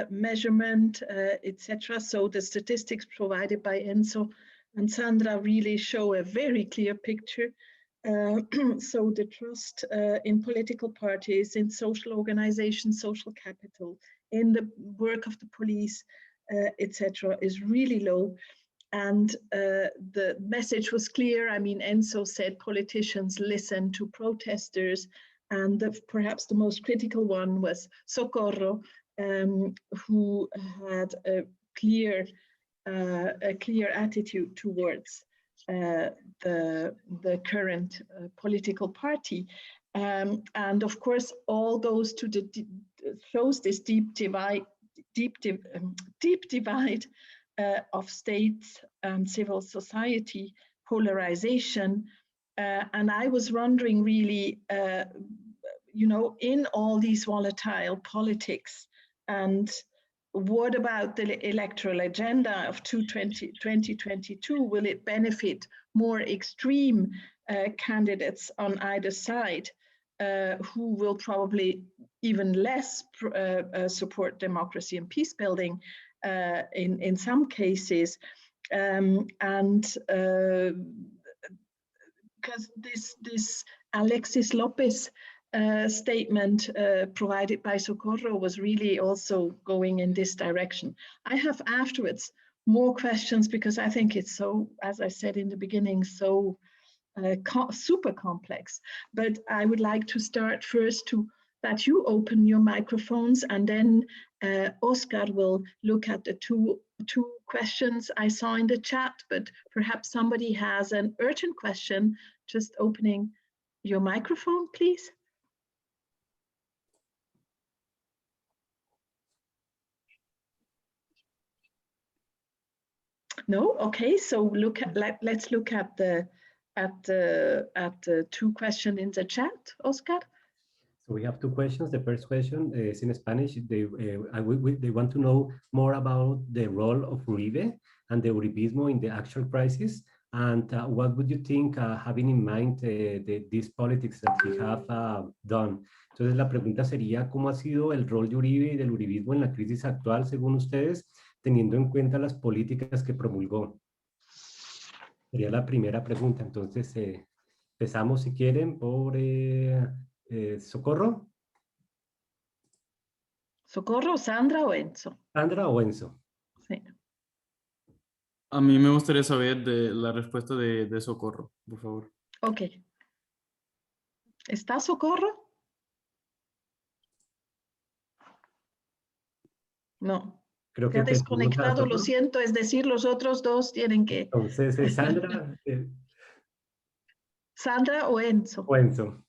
measurement, etc. So the statistics provided by Enzo and Sandra really show a very clear picture. So the trust in political parties, in social organizations, social capital, in the work of the police, etc., is really low. And the message was clear. I mean, Enzo said politicians listen to protesters, and perhaps the most critical one was Socorro, who had a clear attitude towards the current political party. And of course, all goes to shows this deep divide of states and civil society polarization. And I was wondering really, you know, in all these volatile politics, and what about the electoral agenda of 2022? Will it benefit more extreme candidates on either side, who will probably even less support democracy and peace building in some cases, and because this Alexis Lopez statement provided by Socorro was really also going in this direction. I have afterwards more questions, because I think it's so, as I said in the beginning, so super complex. But I would like to start first that you open your microphones, and then Oscar will look at the two questions I saw in the chat, but perhaps somebody has an urgent question. Just opening your microphone, please. No? Okay, so let's look at the two questions in the chat, Oscar. So we have two questions. The first question is in Spanish. They want to know more about the role of Uribe and the Uribismo in the actual crisis, and what would you think, having in mind these politics that we have done. Entonces la pregunta sería, ¿cómo ha sido el rol de Uribe y del Uribismo en la crisis actual, según ustedes, teniendo en cuenta las políticas que promulgó? Sería la primera pregunta. Entonces, empezamos, si quieren, por Socorro. Socorro, Sandra o Enzo. Sandra o Enzo. Sí. A mí me gustaría saber de la respuesta de Socorro, por favor. Ok. ¿Está Socorro? No. Creo Se ha que desconectado, lo siento, es decir, los otros dos tienen que... Entonces, Sandra. ¿Sandra o Enzo? O Enzo.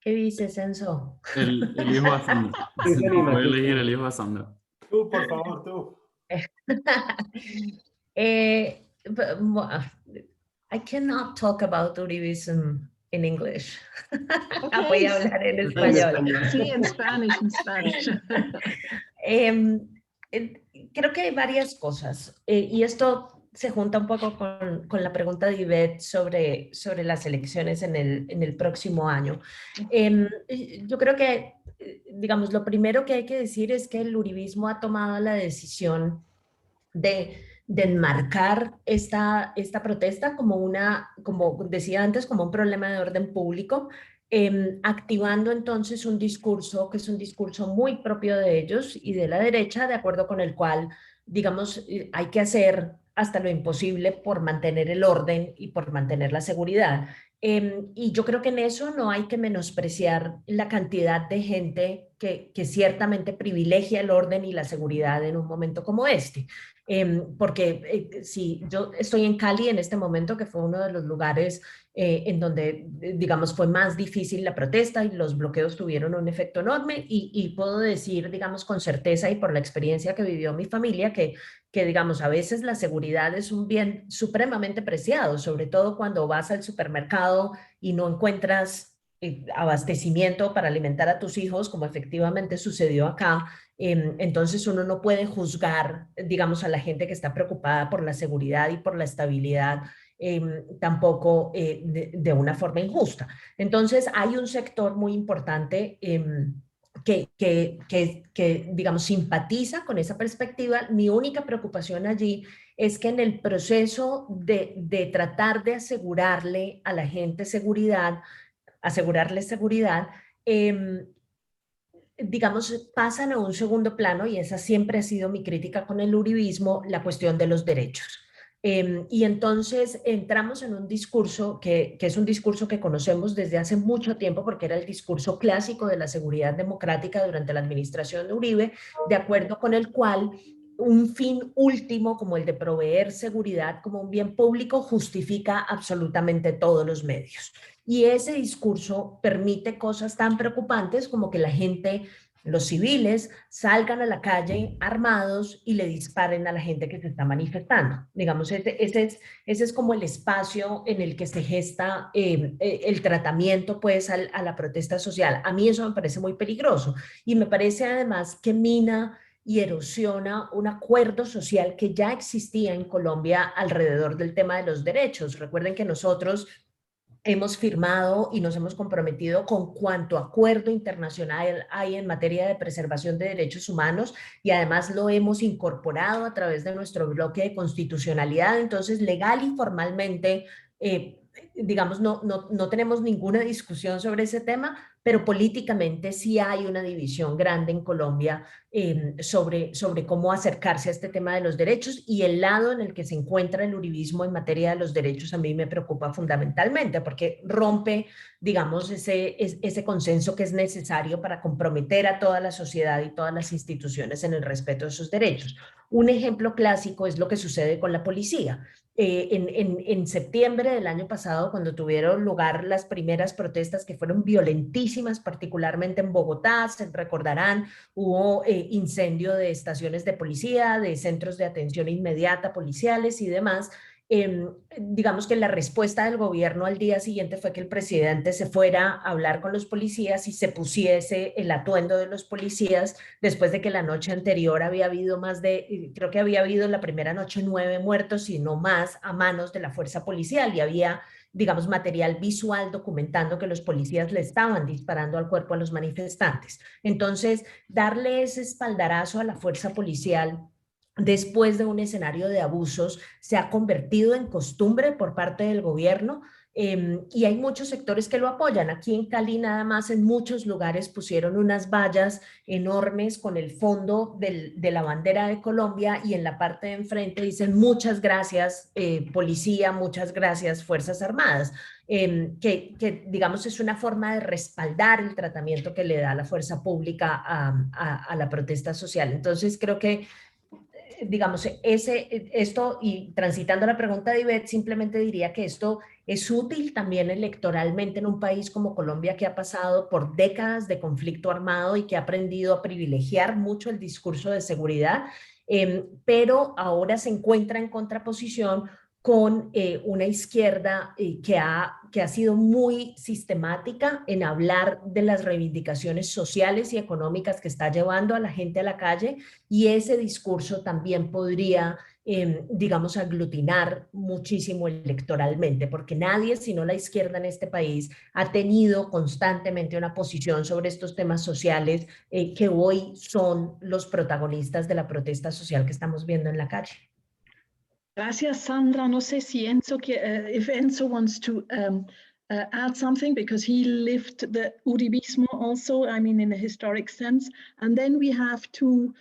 ¿Qué dices, Enzo? Elijo a Sandra. Sí, Voy a elegir el hijo a Sandra. Tú, por favor, tú. I cannot talk about Uribism in English. Okay. Voy a hablar en español. Sí, en Spanish. Creo que hay varias cosas, y esto se junta un poco con la pregunta de Ivette sobre las elecciones en el próximo año. Yo creo que, digamos, lo primero que hay que decir es que el uribismo ha tomado la decisión de de enmarcar esta protesta como como decía antes, como un problema de orden público, activando entonces un discurso que es un discurso muy propio de ellos y de la derecha, de acuerdo con el cual, digamos, hay que hacer hasta lo imposible por mantener el orden y por mantener la seguridad. Y yo creo que en eso no hay que menospreciar la cantidad de gente que ciertamente privilegia el orden y la seguridad en un momento como este. Porque si yo estoy en Cali en este momento, que fue uno de los lugares en donde, digamos, fue más difícil la protesta y los bloqueos tuvieron un efecto enorme y puedo decir, digamos, con certeza y por la experiencia que vivió mi familia, que, digamos, a veces la seguridad es un bien supremamente preciado, sobre todo cuando vas al supermercado y no encuentras abastecimiento para alimentar a tus hijos, como efectivamente sucedió acá. Entonces uno no puede juzgar, digamos, a la gente que está preocupada por la seguridad y por la estabilidad tampoco de una forma injusta. Entonces hay un sector muy importante que, digamos, simpatiza con esa perspectiva. Mi única preocupación allí es que en el proceso de tratar de asegurarle a la gente seguridad, digamos, pasan a un segundo plano, y esa siempre ha sido mi crítica con el uribismo, la cuestión de los derechos. Y entonces entramos en un discurso que es un discurso que conocemos desde hace mucho tiempo, porque era el discurso clásico de la seguridad democrática durante la administración de Uribe, de acuerdo con el cual un fin último como el de proveer seguridad como un bien público justifica absolutamente todos los medios. Y ese discurso permite cosas tan preocupantes como que la gente, los civiles, salgan a la calle armados y le disparen a la gente que se está manifestando. Digamos, ese es como el espacio en el que se gesta el tratamiento pues a la protesta social. A mí eso me parece muy peligroso y me parece además que mina y erosiona un acuerdo social que ya existía en Colombia alrededor del tema de los derechos. Recuerden que nosotros hemos firmado y nos hemos comprometido con cuanto acuerdo internacional hay en materia de preservación de derechos humanos, y además lo hemos incorporado a través de nuestro bloque de constitucionalidad. Entonces, legal y formalmente, digamos, no tenemos ninguna discusión sobre ese tema, pero políticamente sí hay una división grande en Colombia sobre cómo acercarse a este tema de los derechos, y el lado en el que se encuentra el uribismo en materia de los derechos a mí me preocupa fundamentalmente, porque rompe, digamos, ese consenso que es necesario para comprometer a toda la sociedad y todas las instituciones en el respeto de sus derechos. Un ejemplo clásico es lo que sucede con la policía. En septiembre del año pasado, cuando tuvieron lugar las primeras protestas que fueron violentísimas, particularmente en Bogotá, se recordarán, hubo incendio de estaciones de policía, de centros de atención inmediata policiales y demás. Digamos que la respuesta del gobierno al día siguiente fue que el presidente se fuera a hablar con los policías y se pusiese el atuendo de los policías, después de que la noche anterior había habido creo que había habido la primera noche 9 muertos y no más a manos de la fuerza policial, y había, digamos, material visual documentando que los policías le estaban disparando al cuerpo a los manifestantes. Entonces, darle ese espaldarazo a la fuerza policial después de un escenario de abusos se ha convertido en costumbre por parte del gobierno, y hay muchos sectores que lo apoyan. Aquí en Cali nada más en muchos lugares pusieron unas vallas enormes con el fondo de la bandera de Colombia, y en la parte de enfrente dicen muchas gracias policía, muchas gracias Fuerzas Armadas, que digamos es una forma de respaldar el tratamiento que le da la fuerza pública a la protesta social. Entonces creo que digamos, esto, y transitando la pregunta de Ivette, simplemente diría que esto es útil también electoralmente en un país como Colombia, que ha pasado por décadas de conflicto armado y que ha aprendido a privilegiar mucho el discurso de seguridad, pero ahora se encuentra en contraposición con una izquierda que ha sido muy sistemática en hablar de las reivindicaciones sociales y económicas que está llevando a la gente a la calle, y ese discurso también podría, digamos, aglutinar muchísimo electoralmente, porque nadie, sino la izquierda en este país, ha tenido constantemente una posición sobre estos temas sociales que hoy son los protagonistas de la protesta social que estamos viendo en la calle. Gracias, Sandra. No sé si Enzo, if Enzo wants to add something, because he lived the Uribismo also, I mean, in a historic sense. And then we have two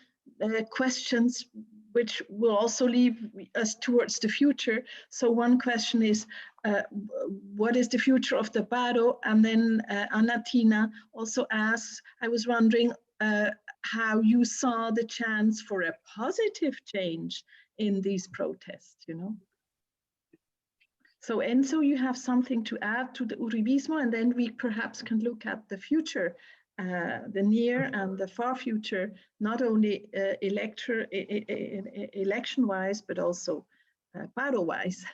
questions which will also lead us towards the future. So one question is, what is the future of the Paro? And then Anatina also asks, I was wondering how you saw the chance for a positive change in these protests, you know? So Enzo, you have something to add to the Uribismo, and then we perhaps can look at the future, the near and the far future, not only election-wise, but also Paro-wise.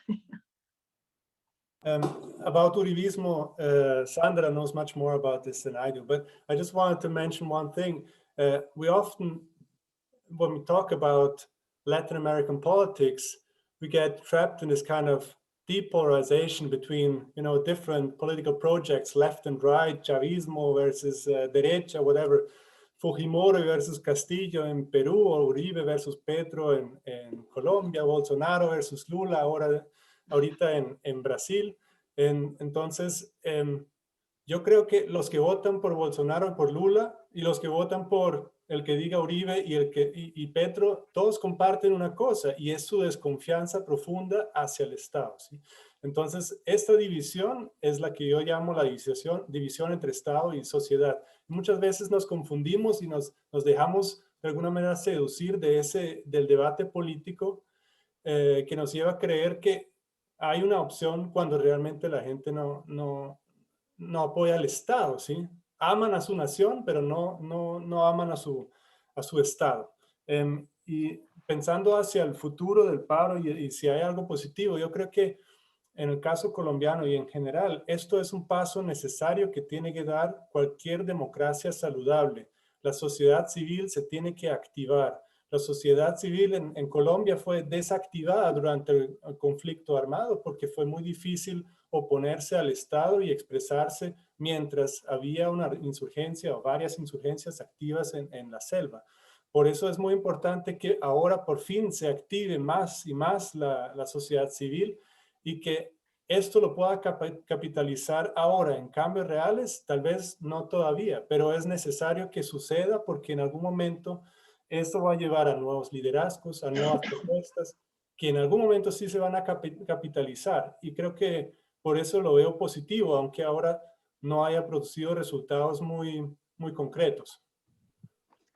About Uribismo, Sandra knows much more about this than I do, but I just wanted to mention one thing. We often, when we talk about Latin American politics, we get trapped in this kind of depolarization between, you know, different political projects, left and right, Chavismo versus derecha, whatever, Fujimori versus Castillo en Perú, o Uribe versus Petro en Colombia, Bolsonaro versus Lula ahorita en Brasil. Entonces, yo creo que los que votan por Bolsonaro y por Lula, y los que votan por el que diga Uribe y Petro, todos comparten una cosa, y es su desconfianza profunda hacia el Estado, ¿sí? Entonces, esta división es la que yo llamo la división entre Estado y sociedad. Muchas veces nos confundimos y nos dejamos de alguna manera seducir del debate político que nos lleva a creer que hay una opción cuando realmente la gente no apoya al Estado, ¿sí? Aman a su nación, pero no aman a su Estado. Y pensando hacia el futuro del paro y si hay algo positivo, yo creo que en el caso colombiano y en general, esto es un paso necesario que tiene que dar cualquier democracia saludable. La sociedad civil se tiene que activar. La sociedad civil en Colombia fue desactivada durante el conflicto armado porque fue muy difícil oponerse al Estado y expresarse mientras había una insurgencia o varias insurgencias activas en la selva. Por eso es muy importante que ahora por fin se active más y más la sociedad civil y que esto lo pueda capitalizar ahora en cambios reales, tal vez no todavía, pero es necesario que suceda porque en algún momento esto va a llevar a nuevos liderazgos, a nuevas propuestas, que en algún momento sí se van a capitalizar. Y creo que por eso lo veo positivo, aunque ahora no haya producido resultados muy concretos.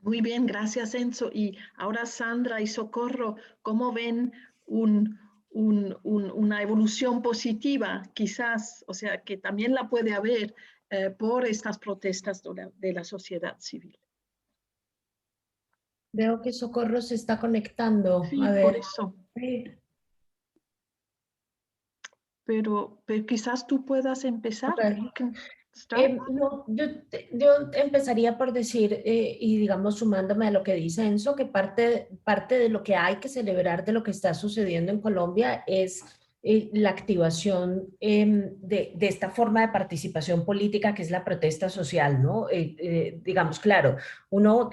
Muy bien, gracias Enzo. Y ahora Sandra y Socorro, ¿cómo ven una evolución positiva quizás, o sea, que también la puede haber por estas protestas de la sociedad civil? Veo que Socorro se está conectando. Sí, a ver. por eso. Sí. Pero quizás tú puedas empezar. Okay. No, yo empezaría por decir, y digamos sumándome a lo que dice Enzo, que parte de lo que hay que celebrar de lo que está sucediendo en Colombia es la activación de esta forma de participación política que es la protesta social, ¿no? Digamos, claro, uno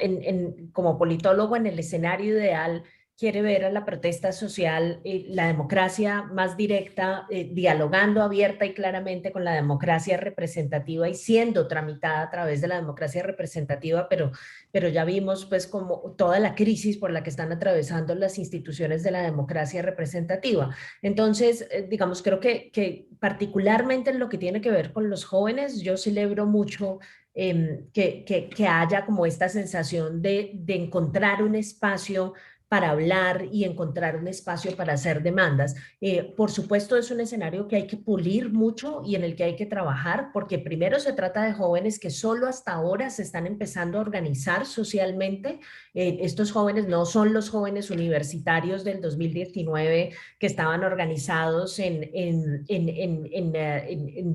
como politólogo en el escenario ideal quiere ver a la protesta social, la democracia más directa, dialogando abierta y claramente con la democracia representativa y siendo tramitada a través de la democracia representativa, pero ya vimos pues como toda la crisis por la que están atravesando las instituciones de la democracia representativa. Entonces, digamos, creo que particularmente en lo que tiene que ver con los jóvenes, yo celebro mucho que haya como esta sensación de encontrar un espacio para hablar y encontrar un espacio para hacer demandas. Por supuesto, es un escenario que hay que pulir mucho y en el que hay que trabajar, porque primero se trata de jóvenes que solo hasta ahora se están empezando a organizar socialmente. Estos jóvenes no son los jóvenes universitarios del 2019 que estaban organizados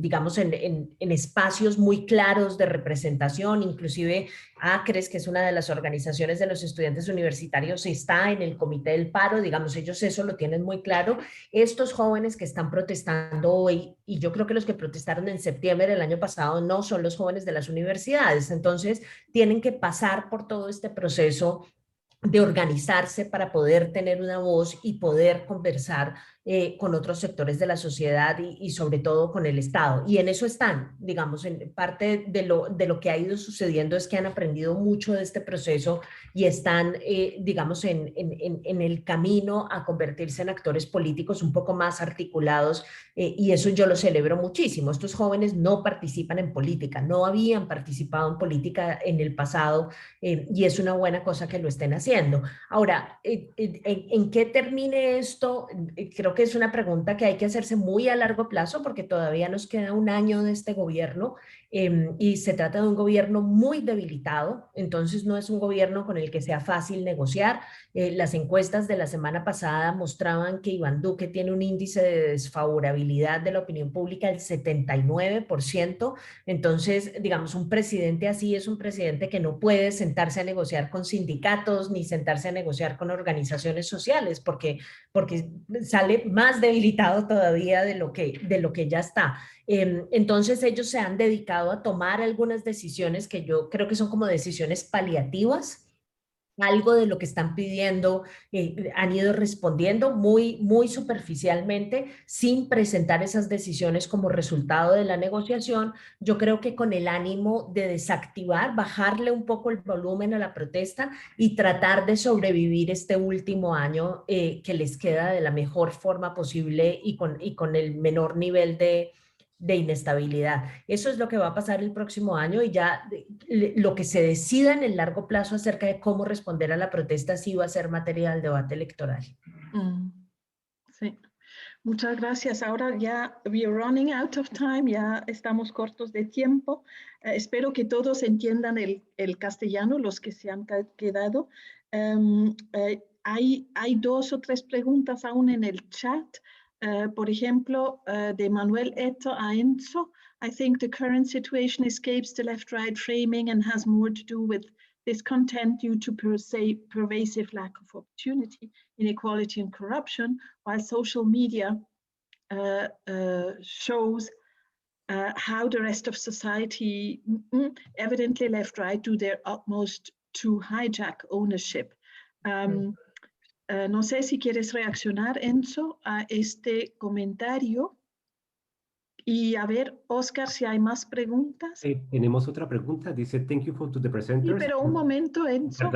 digamos, en espacios muy claros de representación, inclusive ACRES, que es una de las organizaciones de los estudiantes universitarios, está en el Comité del Paro, digamos, ellos eso lo tienen muy claro. Estos jóvenes que están protestando hoy, y yo creo que los que protestaron en septiembre del año pasado no son los jóvenes de las universidades, entonces tienen que pasar por todo este proceso de organizarse para poder tener una voz y poder conversar con otros sectores de la sociedad y sobre todo con el Estado. Y en eso están, digamos, en parte de lo que ha ido sucediendo es que han aprendido mucho de este proceso y están, digamos, en el camino a convertirse en actores políticos un poco más articulados y eso yo lo celebro muchísimo. Estos jóvenes no participan en política, no habían participado en política en el pasado y es una buena cosa que lo estén haciendo. Ahora, ¿en qué termine esto? Creo que es una pregunta que hay que hacerse muy a largo plazo porque todavía nos queda un año de este gobierno y se trata de un gobierno muy debilitado, entonces no es un gobierno con el que sea fácil negociar. Las encuestas de la semana pasada mostraban que Iván Duque tiene un índice de desfavorabilidad de la opinión pública del 79%, entonces, digamos, un presidente así es un presidente que no puede sentarse a negociar con sindicatos ni sentarse a negociar con organizaciones sociales porque sale más debilitado todavía de lo que ya está. Entonces ellos se han dedicado a tomar algunas decisiones que yo creo que son como decisiones paliativas, algo de lo que están pidiendo, han ido respondiendo muy, muy superficialmente, sin presentar esas decisiones como resultado de la negociación. Yo creo que con el ánimo de desactivar, bajarle un poco el volumen a la protesta y tratar de sobrevivir este último año que les queda de la mejor forma posible y con el menor nivel de inestabilidad. Eso es lo que va a pasar el próximo año y ya lo que se decida en el largo plazo acerca de cómo responder a la protesta sí va a ser materia del debate electoral. Sí, muchas gracias. Ahora ya we are running out of time, ya estamos cortos de tiempo. Espero que todos entiendan el castellano, los que se han quedado. Hay 2 o 3 preguntas aún en el chat. Por ejemplo, de Manuel Eto a Enzo. I think the current situation escapes the left-right framing and has more to do with discontent due to pervasive lack of opportunity, inequality and corruption, while social media shows how the rest of society, evidently left-right, do their utmost to hijack ownership. No sé si quieres reaccionar, Enzo, a este comentario. Y a ver, Oscar, si hay más preguntas. Tenemos otra pregunta, dice, thank you to the presenters. Sí, pero un momento, Enzo.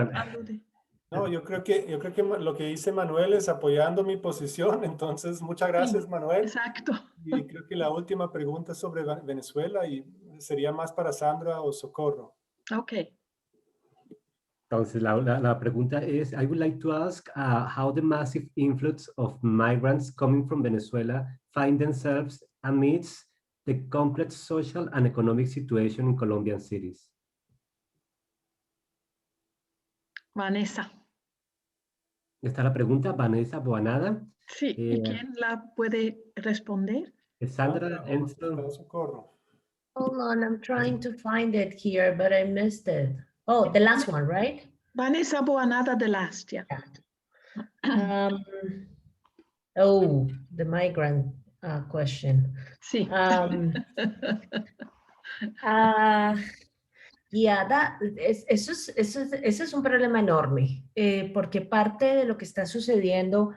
No, yo creo que lo que dice Manuel es apoyando mi posición, entonces muchas gracias, sí, Manuel. Exacto. Y creo que la última pregunta es sobre Venezuela y sería más para Sandra o Socorro. Ok. Entonces, la pregunta es, I would like to ask how the massive influx of migrants coming from Venezuela find themselves amidst the complex social and economic situation in Colombian cities. Vanessa. Esta es la pregunta, Vanessa Boanada. Sí, ¿y quién la puede responder? Sandra, Enzo. Socorro. Hold on, I'm trying to find it here, but I missed it. Oh, the last one, right? Vanessa Boanada, the last, yeah. Oh, the migrant question. Sí. Eso es un problema enorme, porque parte de lo que está sucediendo,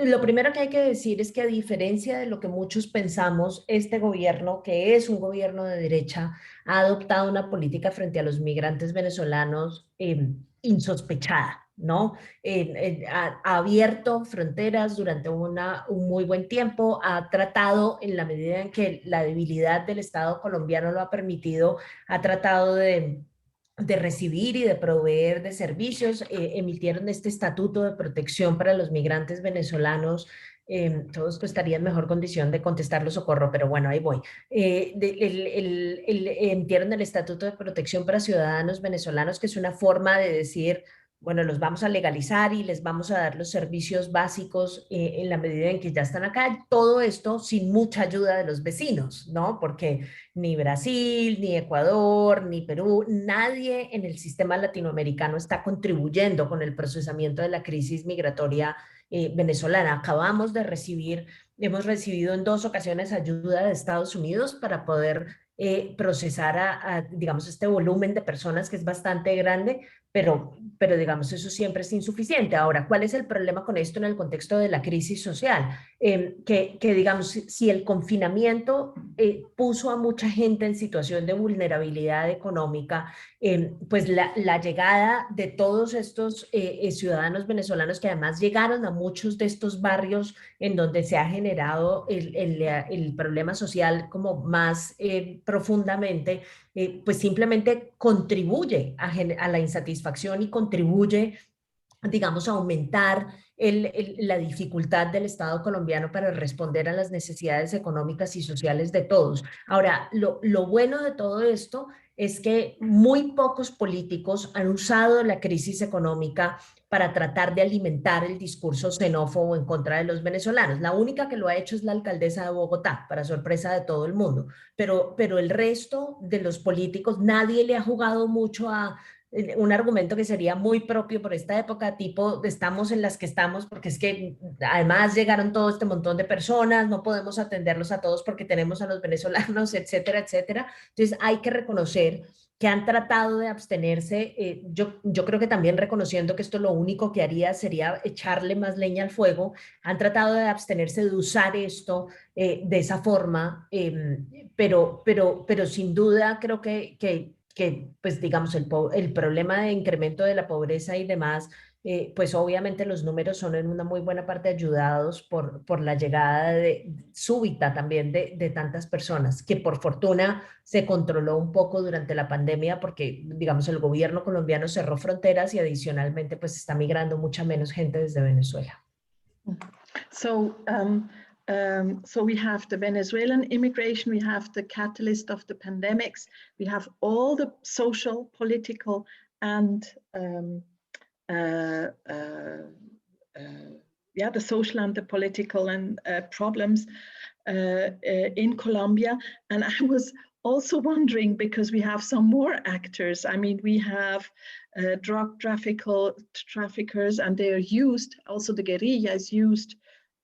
lo primero que hay que decir es que a diferencia de lo que muchos pensamos, este gobierno, que es un gobierno de derecha, ha adoptado una política frente a los migrantes venezolanos insospechada, ¿no? Ha abierto fronteras durante un muy buen tiempo, ha tratado, en la medida en que la debilidad del Estado colombiano lo ha permitido, ha tratado de recibir y de proveer de servicios, emitieron este estatuto de protección para los migrantes venezolanos. Todos estarían en mejor condición de contestarlo, Socorro, pero bueno, ahí voy. Emitieron el estatuto de protección para ciudadanos venezolanos, que es una forma de decir, bueno, los vamos a legalizar y les vamos a dar los servicios básicos en la medida en que ya están acá. Todo esto sin mucha ayuda de los vecinos, ¿no? Porque ni Brasil, ni Ecuador, ni Perú, nadie en el sistema latinoamericano está contribuyendo con el procesamiento de la crisis migratoria venezolana. Acabamos de hemos recibido en 2 ocasiones ayuda de Estados Unidos para poder procesar digamos, este volumen de personas que es bastante grande, pero digamos, eso siempre es insuficiente. Ahora, ¿cuál es el problema con esto en el contexto de la crisis social? Que digamos, si el confinamiento puso a mucha gente en situación de vulnerabilidad económica, pues la llegada de todos estos ciudadanos venezolanos que además llegaron a muchos de estos barrios en donde se ha generado el problema social como más profundamente, pues simplemente contribuye a la insatisfacción y contribuye, digamos, a aumentar la dificultad del Estado colombiano para responder a las necesidades económicas y sociales de todos. Ahora, lo bueno de todo esto es que muy pocos políticos han usado la crisis económica para tratar de alimentar el discurso xenófobo en contra de los venezolanos. La única que lo ha hecho es la alcaldesa de Bogotá, para sorpresa de todo el mundo. Pero el resto de los políticos, nadie le ha jugado mucho a un argumento que sería muy propio por esta época, tipo, estamos en las que estamos, porque es que además llegaron todo este montón de personas, no podemos atenderlos a todos porque tenemos a los venezolanos, etcétera, etcétera. Entonces hay que reconocer que han tratado de abstenerse. Yo creo que también reconociendo que esto lo único que haría sería echarle más leña al fuego, han tratado de abstenerse de usar esto de esa forma, pero sin duda creo que pues digamos, el problema de incremento de la pobreza y demás, pues obviamente los números son en una muy buena parte ayudados por la llegada súbita también de tantas personas, que por fortuna se controló un poco durante la pandemia porque, digamos, el gobierno colombiano cerró fronteras y adicionalmente pues está migrando mucha menos gente desde Venezuela. So we have the Venezuelan immigration, we have the catalyst of the pandemics, we have all the social, political, and the social and the political and problems in Colombia. And I was also wondering, because we have some more actors. I mean, we have drug traffickers, and they are used, also the guerrilla is used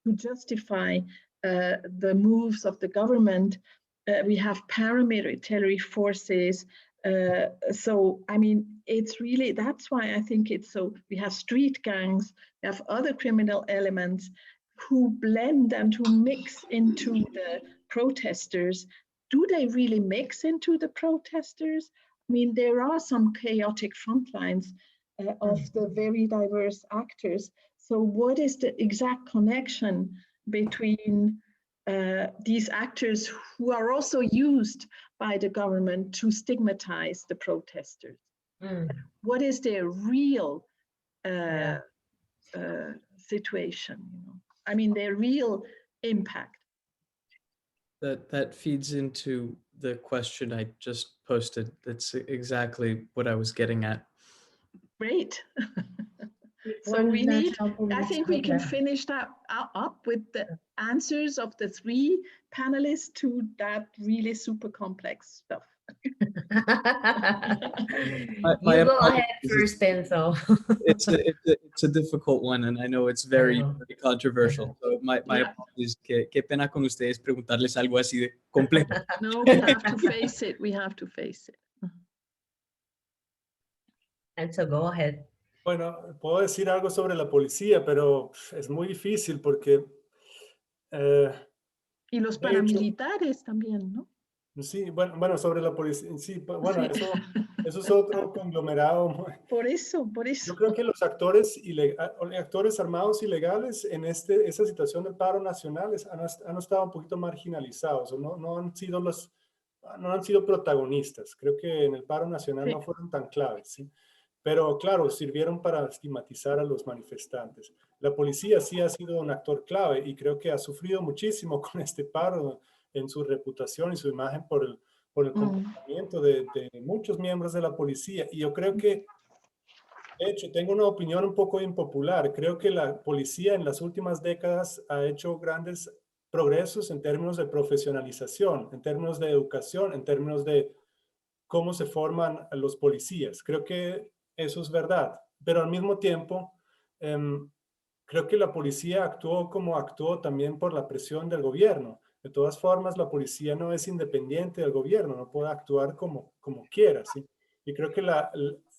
to justify the moves of the government. We have paramilitary forces. So, I mean, it's really, that's why I think it's so, we have street gangs, we have other criminal elements who blend and who mix into the protesters. Do they really mix into the protesters? I mean, there are some chaotic front lines of the very diverse actors. So what is the exact connection between these actors who are also used by the government to stigmatize the protesters? What is their real situation? You know? I mean, their real impact. That feeds into the question I just posted. That's exactly what I was getting at. Great. So we need, I think we can finish that up with the answers of the three panelists to that really super complex stuff. You go ahead first, Enzo. It's a difficult one, and I know it's very controversial. So my apologies. Qué pena con ustedes preguntarles algo así de complejo. No, we have to face it. We have to face it. Enzo, go ahead. Bueno, puedo decir algo sobre la policía, pero es muy difícil porque... y los paramilitares también, ¿no? Sí, bueno, sobre la policía, sí, bueno, sí. Eso es otro conglomerado. Por eso. Yo creo que los actores armados ilegales en esa situación del paro nacional han estado un poquito marginalizados, o no han sido protagonistas. Creo que en el paro nacional no fueron tan claves, ¿sí? Pero claro, sirvieron para estigmatizar a los manifestantes. La policía sí ha sido un actor clave y creo que ha sufrido muchísimo con este paro en su reputación y su imagen por el comportamiento de muchos miembros de la policía. Y yo creo que, de hecho, tengo una opinión un poco impopular. Creo que la policía en las últimas décadas ha hecho grandes progresos en términos de profesionalización, en términos de educación, en términos de cómo se forman los policías. Creo que eso es verdad, pero al mismo tiempo creo que la policía actuó como actuó también por la presión del gobierno. De todas formas, la policía no es independiente del gobierno, no puede actuar como quiera, ¿sí? Y creo que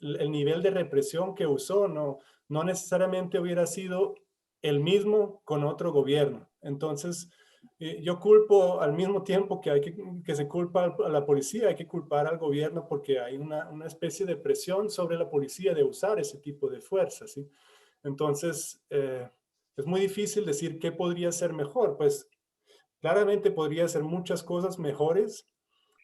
el nivel de represión que usó no necesariamente hubiera sido el mismo con otro gobierno. Entonces, yo culpo al mismo tiempo que se culpa a la policía, hay que culpar al gobierno porque hay una especie de presión sobre la policía de usar ese tipo de fuerza, ¿sí? Entonces, es muy difícil decir qué podría ser mejor. Pues claramente podría ser muchas cosas mejores,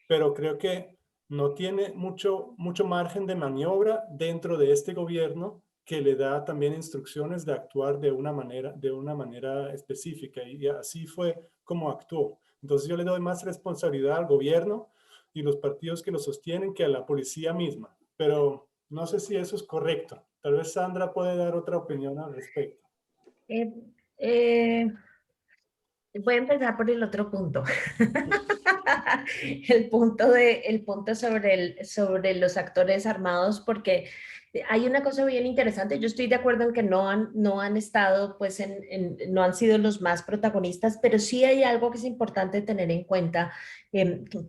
pero creo que no tiene mucho margen de maniobra dentro de este gobierno que le da también instrucciones de actuar de una manera específica, y así fue como actuó. Entonces yo le doy más responsabilidad al gobierno y los partidos que lo sostienen que a la policía misma, pero no sé si eso es correcto. Tal vez Sandra puede dar otra opinión al respecto. Voy a empezar por el otro punto. El punto sobre los actores armados, porque hay una cosa bien interesante. Yo estoy de acuerdo en que no han estado, pues, no han sido los más protagonistas, pero sí hay algo que es importante tener en cuenta.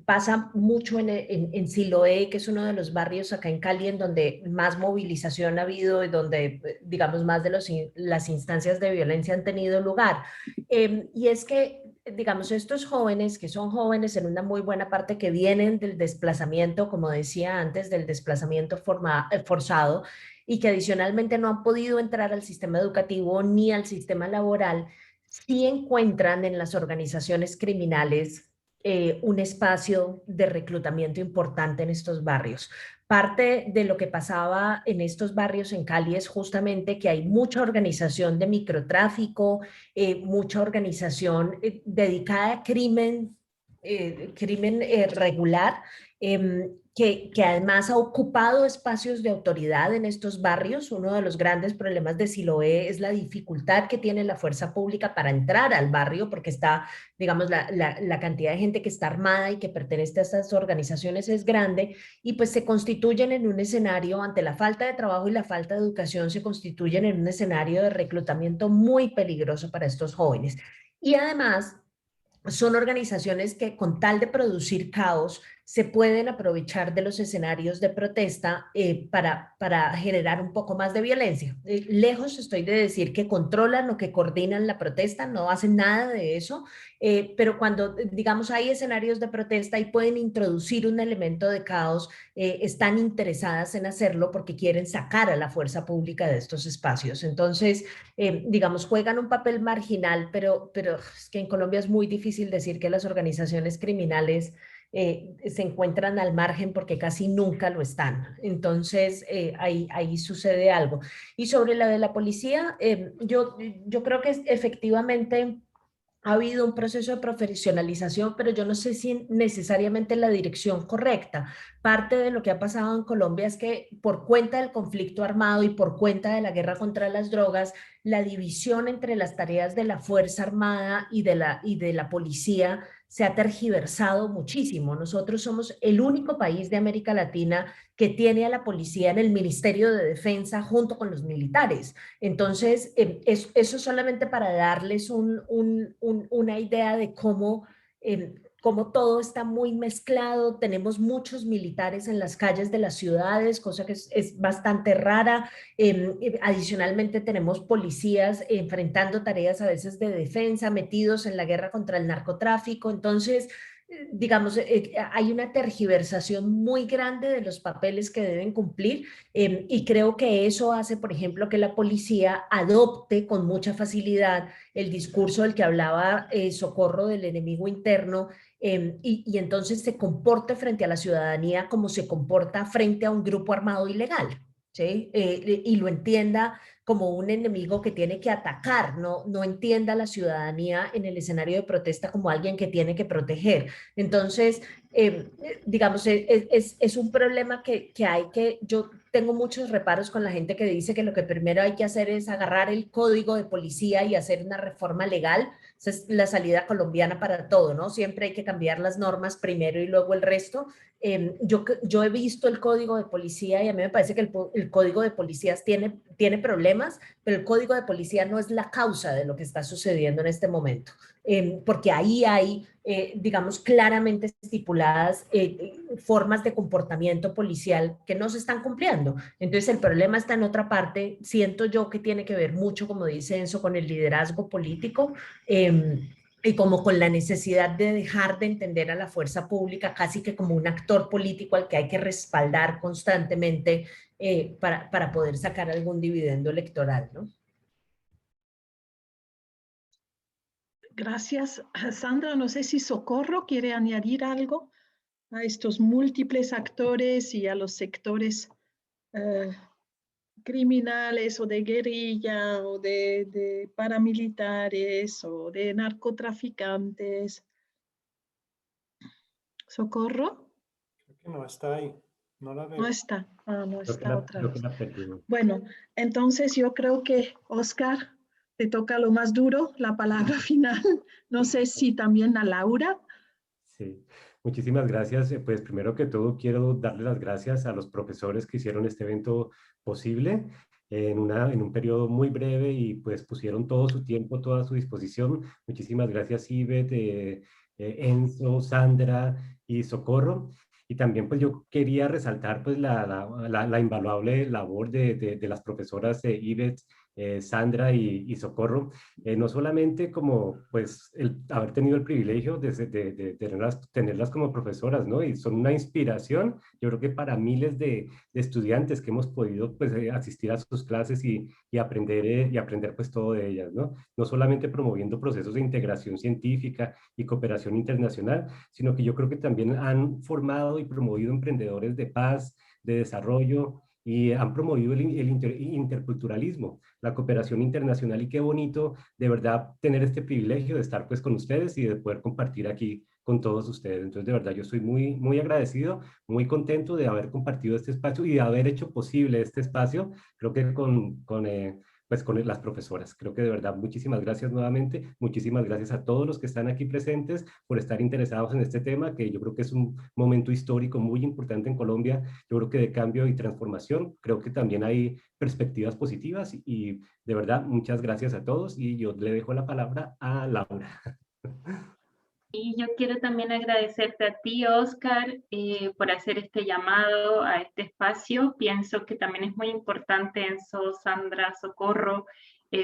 Pasa mucho en Siloé, que es uno de los barrios acá en Cali en donde más movilización ha habido y donde, digamos, más de las instancias de violencia han tenido lugar. Y es que, digamos, estos jóvenes, que son jóvenes en una muy buena parte que vienen del desplazamiento, como decía antes, del desplazamiento forzado, y que adicionalmente no han podido entrar al sistema educativo ni al sistema laboral, sí encuentran en las organizaciones criminales un espacio de reclutamiento importante en estos barrios. Parte de lo que pasaba en estos barrios en Cali es justamente que hay mucha organización de microtráfico, mucha organización dedicada a crimen regular, que además ha ocupado espacios de autoridad en estos barrios. Uno de los grandes problemas de Siloé es la dificultad que tiene la fuerza pública para entrar al barrio, porque está, digamos, la cantidad de gente que está armada y que pertenece a estas organizaciones es grande, y pues se constituyen en un escenario, ante la falta de trabajo y la falta de educación, se constituyen en un escenario de reclutamiento muy peligroso para estos jóvenes. Y además son organizaciones que, con tal de producir caos, se pueden aprovechar de los escenarios de protesta para generar un poco más de violencia. Lejos estoy de decir que controlan o que coordinan la protesta, no hacen nada de eso, pero cuando, digamos, hay escenarios de protesta y pueden introducir un elemento de caos, están interesadas en hacerlo porque quieren sacar a la fuerza pública de estos espacios. Entonces, digamos, juegan un papel marginal, pero es que en Colombia es muy difícil decir que las organizaciones criminales se encuentran al margen porque casi nunca lo están. Entonces, ahí sucede algo. Y sobre la de la policía, yo creo que efectivamente ha habido un proceso de profesionalización, pero yo no sé si necesariamente la dirección correcta. Parte de lo que ha pasado en Colombia es que, por cuenta del conflicto armado y por cuenta de la guerra contra las drogas, la división entre las tareas de la Fuerza Armada y de la policía se ha tergiversado muchísimo. Nosotros somos el único país de América Latina que tiene a la policía en el Ministerio de Defensa junto con los militares. Entonces, eso solamente para darles una idea de cómo todo está muy mezclado. Tenemos muchos militares en las calles de las ciudades, cosa que es bastante rara. Adicionalmente tenemos policías enfrentando tareas a veces de defensa, metidos en la guerra contra el narcotráfico. Entonces, digamos, hay una tergiversación muy grande de los papeles que deben cumplir, y creo que eso hace, por ejemplo, que la policía adopte con mucha facilidad el discurso del que hablaba Socorro, del enemigo interno, y entonces se comporte frente a la ciudadanía como se comporta frente a un grupo armado ilegal, ¿sí? Y lo entienda como un enemigo que tiene que atacar, no entienda a la ciudadanía en el escenario de protesta como alguien que tiene que proteger. Entonces, digamos, es un problema que yo tengo muchos reparos con la gente que dice que lo que primero hay que hacer es agarrar el código de policía y hacer una reforma legal. Esa es la salida colombiana para todo, ¿no? Siempre hay que cambiar las normas primero y luego el resto. Yo he visto el código de policía y a mí me parece que el código de policías tiene problemas, pero el código de policía no es la causa de lo que está sucediendo en este momento, porque ahí hay, digamos, claramente estipuladas formas de comportamiento policial que no se están cumpliendo. Entonces el problema está en otra parte, siento yo que tiene que ver mucho, como dice Enzo, con el liderazgo político, y como con la necesidad de dejar de entender a la fuerza pública casi que como un actor político al que hay que respaldar constantemente para poder sacar algún dividendo electoral, ¿no? Gracias. Sandra, no sé si Socorro quiere añadir algo a estos múltiples actores y a los sectores criminales o de guerrilla o de paramilitares o de narcotraficantes. ¿Socorro? Creo que no está ahí. No la veo. No está. Ah, no está otra vez. la perdimos. Bueno, entonces yo creo que, Oscar, te toca lo más duro, la palabra final. No sé si también a Laura. Sí, muchísimas gracias. Pues primero que todo quiero darle las gracias a los profesores que hicieron este evento posible en un periodo muy breve y pues pusieron todo su tiempo, toda su disposición. Muchísimas gracias, Ivette, Enzo, Sandra y Socorro. Y también pues yo quería resaltar pues la invaluable labor de las profesoras Ivette, Sandra y Socorro, no solamente como pues el haber tenido el privilegio de tenerlas como profesoras, ¿no? Y son una inspiración, yo creo que para miles de estudiantes que hemos podido pues asistir a sus clases y aprender pues todo de ellas, ¿no? No solamente promoviendo procesos de integración científica y cooperación internacional, sino que yo creo que también han formado y promovido emprendedores de paz, de desarrollo, y han promovido el interculturalismo, la cooperación internacional, y qué bonito de verdad tener este privilegio de estar pues con ustedes y de poder compartir aquí con todos ustedes. Entonces de verdad yo estoy muy, muy agradecido, muy contento de haber compartido este espacio y de haber hecho posible este espacio, creo que pues con las profesoras. Creo que de verdad muchísimas gracias nuevamente, muchísimas gracias a todos los que están aquí presentes por estar interesados en este tema, que yo creo que es un momento histórico muy importante en Colombia, yo creo que de cambio y transformación. Creo que también hay perspectivas positivas y de verdad muchas gracias a todos y yo le dejo la palabra a Laura. Y yo quiero también agradecerte a ti, Oscar, por hacer este llamado a este espacio. Pienso que también es muy importante, Enzo, Sandra, Socorro,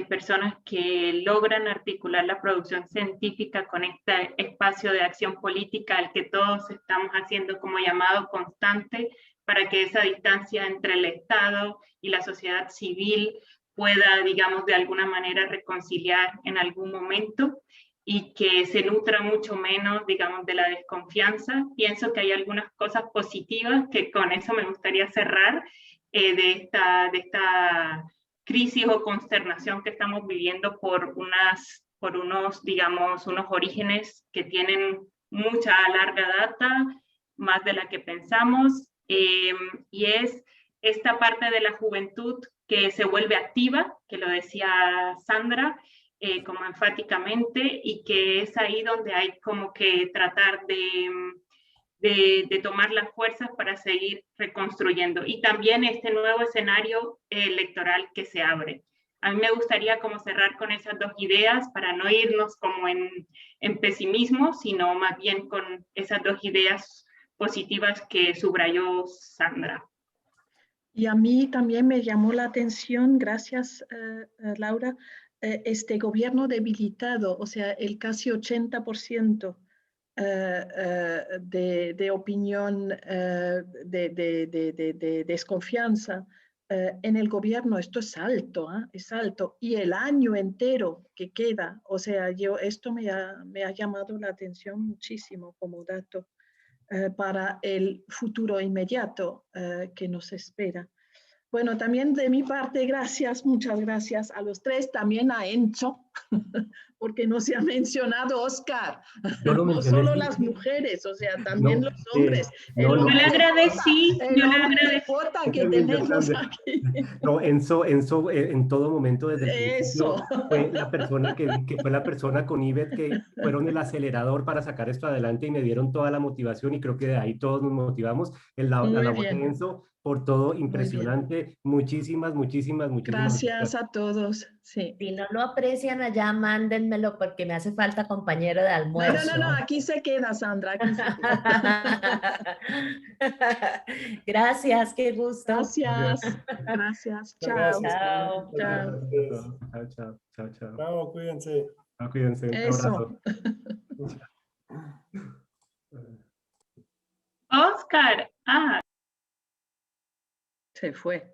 personas que logran articular la producción científica con este espacio de acción política al que todos estamos haciendo como llamado constante para que esa distancia entre el Estado y la sociedad civil pueda, digamos, de alguna manera reconciliar en algún momento y que se nutra mucho menos, digamos, de la desconfianza. Pienso que hay algunas cosas positivas que con eso me gustaría cerrar de esta crisis o consternación que estamos viviendo por unos, digamos, unos orígenes que tienen mucha larga data, más de la que pensamos, y es esta parte de la juventud que se vuelve activa, que lo decía Sandra, como enfáticamente, y que es ahí donde hay como que tratar de tomar las fuerzas para seguir reconstruyendo. Y también este nuevo escenario electoral que se abre. A mí me gustaría como cerrar con esas dos ideas para no irnos como en pesimismo, sino más bien con esas dos ideas positivas que subrayó Sandra. Y a mí también me llamó la atención, gracias Laura, este gobierno debilitado, o sea, el casi 80% de opinión de desconfianza en el gobierno. Esto es alto, es alto. Y el año entero que queda, o sea, esto me ha llamado la atención muchísimo como dato para el futuro inmediato que nos espera. Bueno, también de mi parte, gracias, muchas gracias a los tres, también a Enzo, porque no se ha mencionado Oscar. Yo lo No mencioné, solo sí. las mujeres, o sea, también No, los hombres. no, El no. Yo le hombre de agradecí, cuota, el yo le hombre de agradecí. cuota que Esa es mi tenemos Sandra. aquí. No, Enzo en todo momento desde el principio Eso. fue la persona que fue la persona con Ivette que fueron el acelerador para sacar esto adelante y me dieron toda la motivación y creo que de ahí todos nos motivamos. La Muy labor de bien. Enzo por todo bien. impresionante. Muchísimas Gracias a todos. Sí. Si no lo aprecian allá, mándenmelo porque me hace falta compañero de No, almuerzo. no, aquí se queda, Sandra. Aquí se queda. Gracias, qué gusto. Gracias. Gracias. Chao. Gracias. Chao. Chao. Chao. Chao, cuídense. Cuídense, un Eso. abrazo. Oscar, Se fue.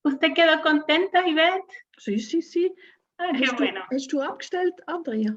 ¿usted quedó contenta, Ivette? Sí, sí, sí. Ah, qué bueno. Hast du abgestellt, Andrea?